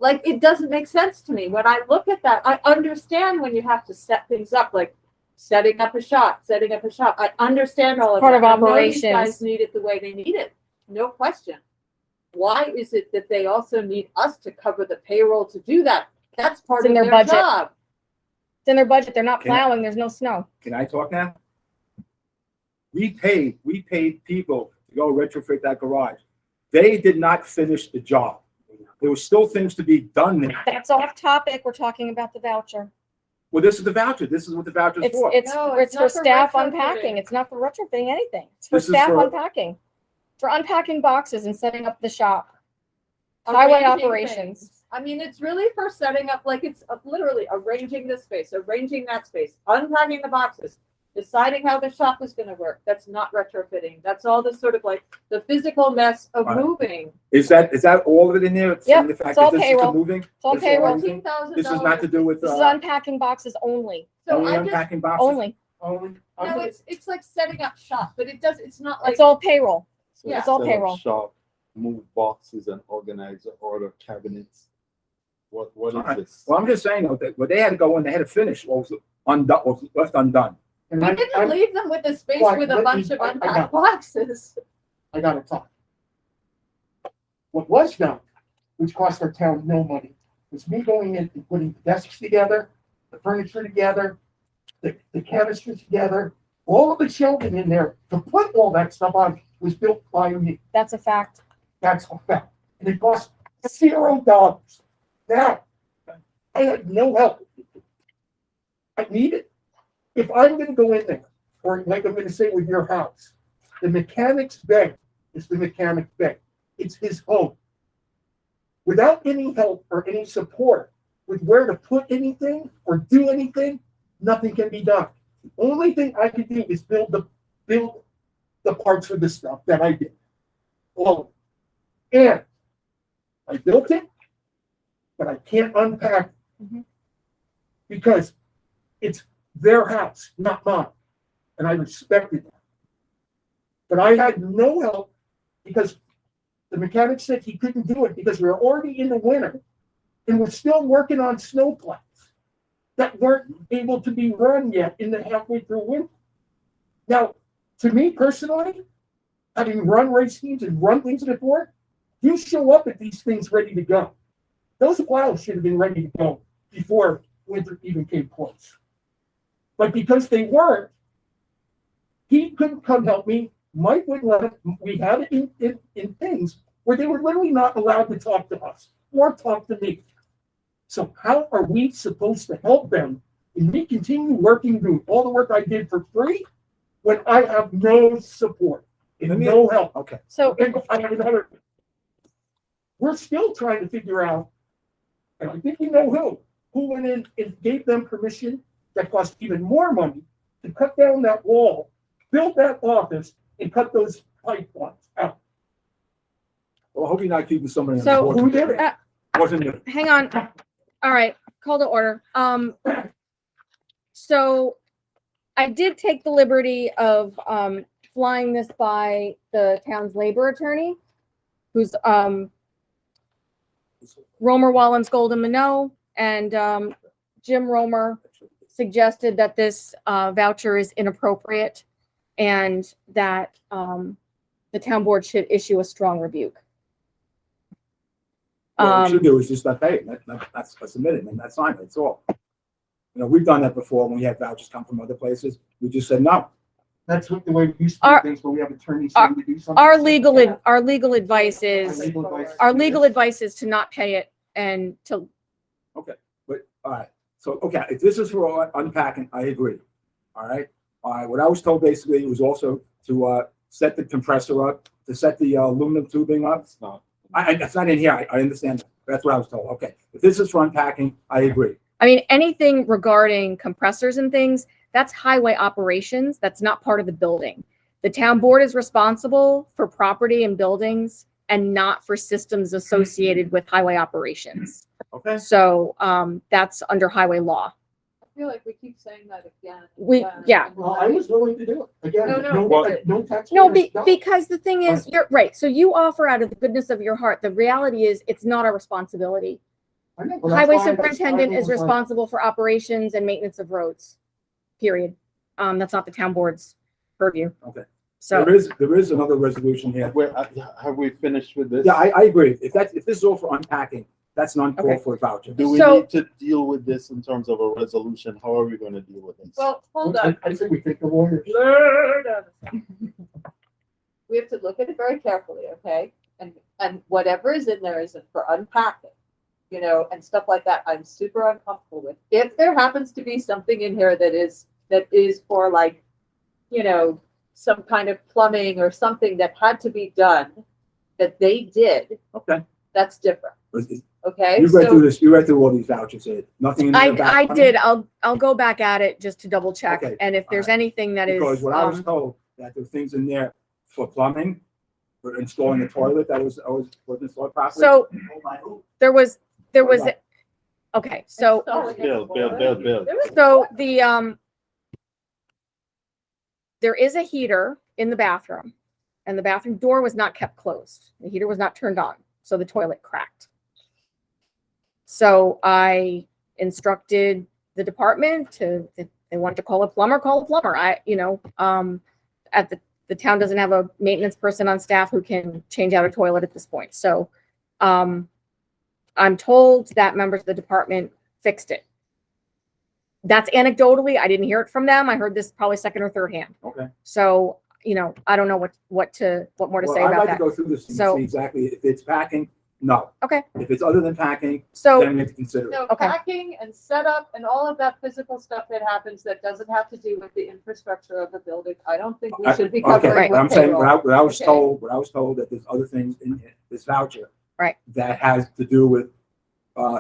Like, it doesn't make sense to me. When I look at that, I understand when you have to set things up, like setting up a shop. I understand all of Part that. of I know these operations. guys need it the way they need it. No question. Why is it that they also need us to cover the payroll to do that? That's part It's in of their their budget. job. It's in their budget. They're not Can I- plowing. There's no snow. Can I talk now? We paid people to go retrofit that garage. They did not finish the job. There were still things to be done there. That's off topic. We're talking about the voucher. Well, this is the voucher. This is what the voucher's It's, for. it's, No, it's it's for not for staff retrofitting. unpacking. It's not for retrofitting anything. It's for This is staff for- unpacking. For unpacking boxes and setting up the shop. Highway Arranging operations. things. I mean, it's really for setting up, like, it's literally arranging this space, arranging that space, unpacking the boxes, deciding how the shop is gonna work. That's not retrofitting. That's all the sort of like the physical mess of Right. moving. Is that all of it in there? It's Yep, the fact it's all that this is the payroll. moving? It's all This is payroll. moving? $14,000. This is not to do with, This is unpacking boxes only. So only I just, unpacking boxes? Only. no, it's like setting up shop, but it's not like. It's all payroll. Yeah. It's all Set up payroll. shop, move boxes and organize or order cabinets. What is Alright. this? Well, I'm just saying, though, that what they had to go in, they had to finish what was undone, what was left undone. And We I, didn't leave them with a space Why, with a let bunch me- of I unpacked boxes. I gotta talk. What was done, which cost our town no money, was me going in and putting the desks together, the furniture together, the canisters together, all of the shelving in there, to put all that stuff on was built by me. That's a fact. That's a fact. And it cost $0. Now, I had no help. I need it. If I'm gonna go in there, or like I'm gonna say with your house, the mechanic's bed is the mechanic's bed. It's his home. Without any help or any support with where to put anything or do anything, nothing can be done. The only thing I can do is build the parts for the stuff that I did. All of it. And I built it, but I can't unpack it. Mhm. Because it's their house, not mine. And I respected that. But I had no help because the mechanic said he couldn't do it because we were already in the winter and we're still working on snowplows that weren't able to be run yet in the halfway through winter. Now, to me personally, having run race teams and run things before, you show up at these things ready to go. Those plows should have been ready to go before winter even came close. But because they weren't, he couldn't come help me. Mike wouldn't let it. We had it in things where they were literally not allowed to talk to us or talk to me. So how are we supposed to help them and me continue working, doing all the work I did for free when I have no support and no help? Okay. So And I have another. We're still trying to figure out, and I think we know who went in and gave them permission that cost even more money to cut down that wall, build that office, and cut those pipelines out. Well, I hope you're not keeping somebody on the So- board. Who did it? Wasn't it? hang on. All right, call to order. So I did take the liberty of flying this by the town's labor attorney, who's Romer Wallens Golden Minot, and Jim Romer suggested that this voucher is inappropriate and that the town board should issue a strong rebuke. What we should do is just not pay it. That's submit it, and that's fine. That's all. You know, we've done that before when we had vouchers come from other places. We just said no. That's what the way we used to Our- do things, but we have attorneys saying to do something. Our legal advice is Our legal advice is to not pay it and to But all right. So okay, if this is for unpacking, I agree. All right. What I was told basically was also to set the compressor up, to set the aluminum tubing up. It's not. That's not in here. I understand that. That's what I was told. Okay. If this is for unpacking, I agree. I mean, anything regarding compressors and things, that's highway operations. That's not part of the building. The town board is responsible for property and buildings and not for systems associated with highway operations. Okay. So that's under highway law. I feel like we keep saying that again. Yeah. Well, I was willing to do it. Again, No, no tax. No, because the thing is, you're right. So you offer out of the goodness of your heart. The reality is it's not our responsibility. I know, but that's Highway why- that's why superintendent I is was like- responsible for operations and maintenance of roads, period. That's not the town board's purview. Okay. So, There is another resolution here. Have we finished with this? Yeah, I agree. If this is all for unpacking, that's an uncalled for voucher. Do we So- need to deal with this in terms of a resolution? How are we gonna deal with this? Well, hold on. I think we take the lawyers. We have to look at it very carefully, okay? And whatever is in there isn't for unpacking, you know, and stuff like that, I'm super uncomfortable with. If there happens to be something in here that is for like, you know, some kind of plumbing or something that had to be done, that they did, Okay. that's different, okay? You read through this, you read through all these vouchers, nothing in there about I plumbing? did. I'll go back at it just to double check. Okay, And if there's alright. anything that is, Because what I was told, that there were things in there for plumbing, for installing the toilet that wasn't installed properly. so there was, Hold okay, so, Bill. so there is a heater in the bathroom and the bathroom door was not kept closed. The heater was not turned on, so the toilet cracked. So I instructed the department if they wanted to call a plumber, call a plumber. At the town doesn't have a maintenance person on staff who can change out a toilet at this point. So, I'm told that members of the department fixed it. That's anecdotally, I didn't hear it from them. I heard this probably second or third hand. Okay. So, I don't know what more to Well, say I'd about like that. to go through this and So- see exactly if it's packing, no. Okay. If it's other than packing, So, then we have to consider it. No, Okay. packing and setup and all of that physical stuff that happens that doesn't have to do with the infrastructure of the building, I don't think we should be Okay, covering but I'm with saying, payroll. what I was Okay. told that there's other things in this voucher. Right. That has to do with,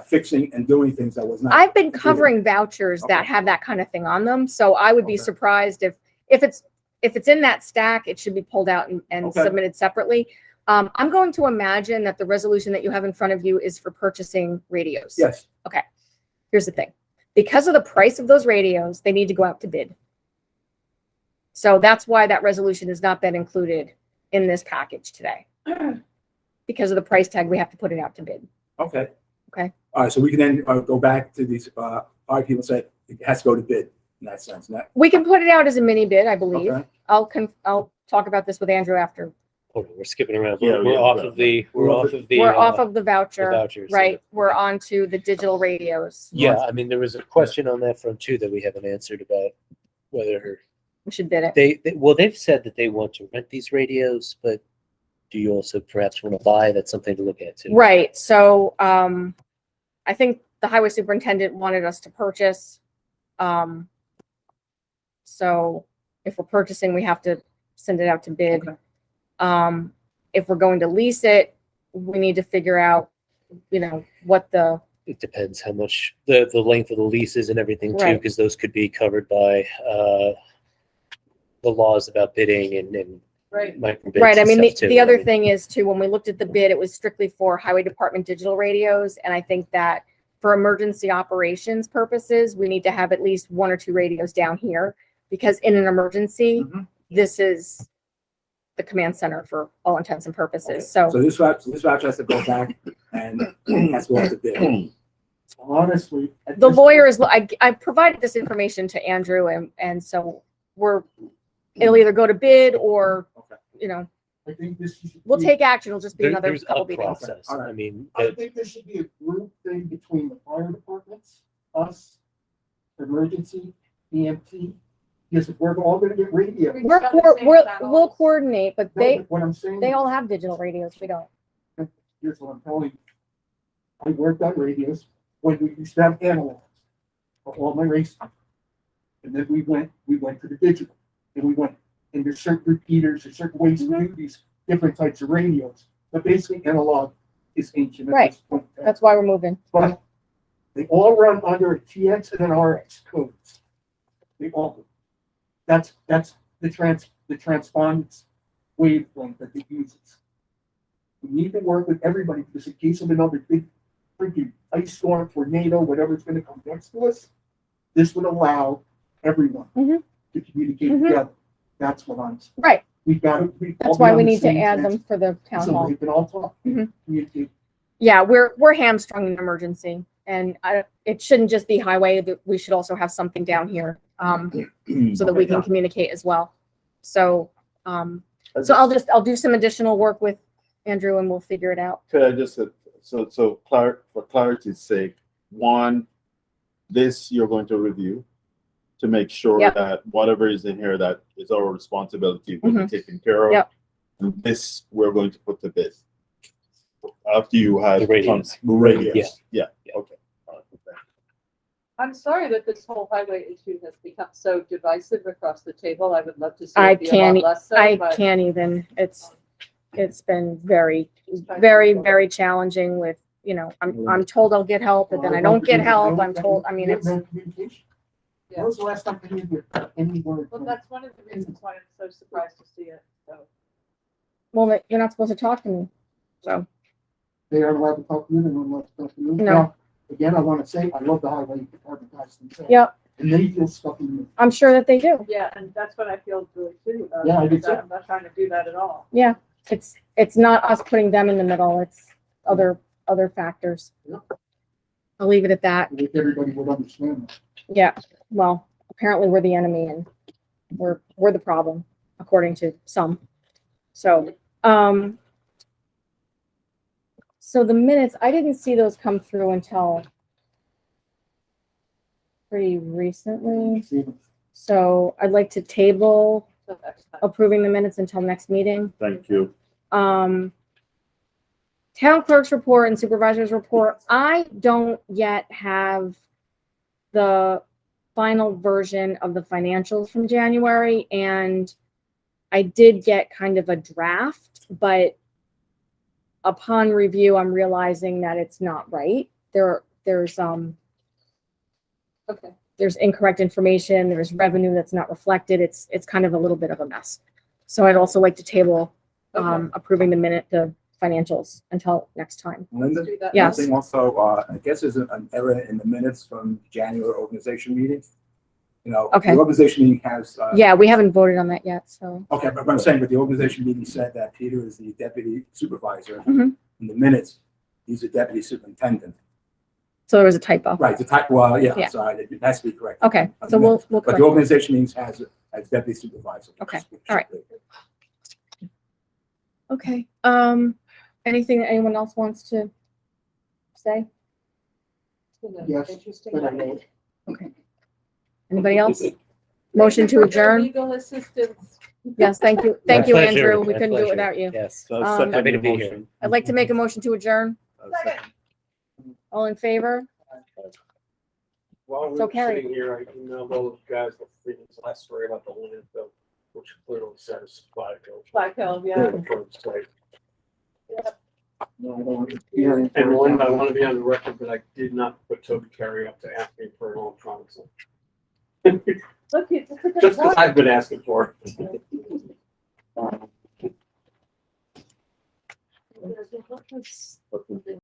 fixing and doing things that was not. I've been covering vouchers that Okay. have that kind of thing on them. So I would be Okay. surprised if it's in that stack, it should be pulled out and Okay. submitted separately. I'm going to imagine that the resolution that you have in front of you is for purchasing radios. Yes, Here's the thing. Because of the price of those radios, they need to go out to bid. So that's why that resolution has not been included in this package today. Because of the price tag, we have to put it out to bid. okay. Okay. All right, so we can then go back to these, five people said it has to go to bid in that sense, We can put it out as a mini bid, I believe. Okay. I'll talk about this with Andrew after. Hold on, we're skipping around. Yeah, We're yeah, off yeah. of the, we're off of the. We're off of the voucher, vouchers, so right? that- We're on to the digital radios. Yeah, I mean, there was a question on that front too that we haven't answered about whether We should bid it. they've said that they want to rent these radios, but do you also perhaps want to buy? That's something to look at too. Right, so, I think the highway superintendent wanted us to purchase. So if we're purchasing, we have to send it out to bid. Okay. If we're going to lease it, we need to figure out, what It depends how much the length of the leases and everything too, Right. because those could be covered by the laws about bidding and Right. micro bids. right, I and mean, stuff, too. the I other mean, thing is too, when we looked at the bid, it was strictly for highway department digital radios. And I think that for emergency operations purposes, we need to have at least one or two radios down here. Because in an emergency, Mhm. this is the command center for all intents and purposes. So So, this voucher has to go back and has to go out to bid. Honestly. at the this lawyer point- is, I provided this information to Andrew and so it'll either go to bid or, Okay. I think this should we'll be- take action. It'll just be there- another there's couple a meetings. process. All right. I mean, I think this should be a group thing between the fire departments, us, emergency, EMT, because if we're all gonna get radio. We'll coordinate, but What I'm saying. they all have digital radios. We don't. Here's what I'm telling you. I worked on radios when we used to have analogs for all my racing. And then we went to the digital, and there's certain repeaters, there's certain ways to do these different types of radios. But basically analog is ancient at Right. this point. That's why we're moving. But they all run under a TX and an RX codes. They all do. That's the transpondence wavelength that it uses. We need to work with everybody because in case of another big freaking ice storm, tornado, whatever's gonna come next to us, this would allow everyone Mhm. to communicate Mhm. together. That's what I'm saying. Right. We gotta. That's why we need to add them for the town So hall. we can all talk, Mhm. communicate. yeah, we're hamstrung in emergency, and it shouldn't just be highway. We should also have something down here, so that we can communicate as well. So, I'll do some additional work with Andrew, and we'll figure it out. Could I just, for clarity's sake, one, this you're going to review to make sure Yep. that whatever is in here that is our responsibility will be taken care of. Yep. And this, we're going to put to bid. After you have. The radios. Radios, yeah, okay. All right, okay. I'm sorry that this whole highway issue has become so divisive across the table. I would love to see I it be a lot can't, less so, I but can't even, it's been very, very challenging with, I'm told I'll get help, but then I don't get help. I'm told, I mean, it's, Yeah. When was the last time you get any word? well, that's one of the reasons why I'm so surprised to see it, so. well, you're not supposed to talk to me. So, They are allowed to talk to you, they're not allowed to talk to you. No. Now, again, I want to say, I love the highway department guys themselves. yep, And they feel stuck in the. I'm sure that they do. Yeah, and that's what I feel really too. Yeah, I do too. I'm not trying to do that at all. Yeah, it's not us putting them in the middle. It's other factors. Yeah. I'll leave it at that. I think everybody would understand that. Yeah, well, apparently we're the enemy and we're the problem, according to some. So, so the minutes, I didn't see those come through until pretty recently. So I'd like to table So that's fine. approving the minutes until next meeting. Thank you. Town clerk's report and supervisor's report. I don't yet have the final version of the financials from January, and I did get kind of a draft, but upon review, I'm realizing that it's not right. There's Okay. there's incorrect information, there's revenue that's not reflected. It's kind of a little bit of a mess. So I'd also like to table Okay. approving the financials until next time. Linda? Let's do that. Yes. One thing also, I guess there's an error in the minutes from January organization meeting. You know, Okay. the organization meeting has. Yeah, we haven't voted on that yet, so. Okay, but I'm saying, but the organization meeting said that Peter is the deputy supervisor. Mhm. In the minutes, he's a deputy superintendent. So there was a typo. Right, the type, well, Yeah. yeah, sorry, it has to be correct. Okay, so we'll But correct the it. organization means has deputy supervisor. Okay, all right. Okay, anything that anyone else wants to say? Yes, Interesting. but I know. Okay. Anybody else? Motion to adjourn? Legal assistance. Yes, thank you. Thank My you, pleasure, Andrew. We my couldn't do it pleasure. without you. Yes. So Um, Happy to be here. motion. I'd like to make a motion to adjourn. Second. All in favor? While we So were carried. sitting here, I emailed all those guys the Freedom's last story about the landfill, which clearly says Flaghill. Black Hill, yeah. No, I don't hear it. And Linda, I want to be on the record that I did not put Toby Carey up to ask me for an electronics. Look, it's a good Just because point. I've been asking for it.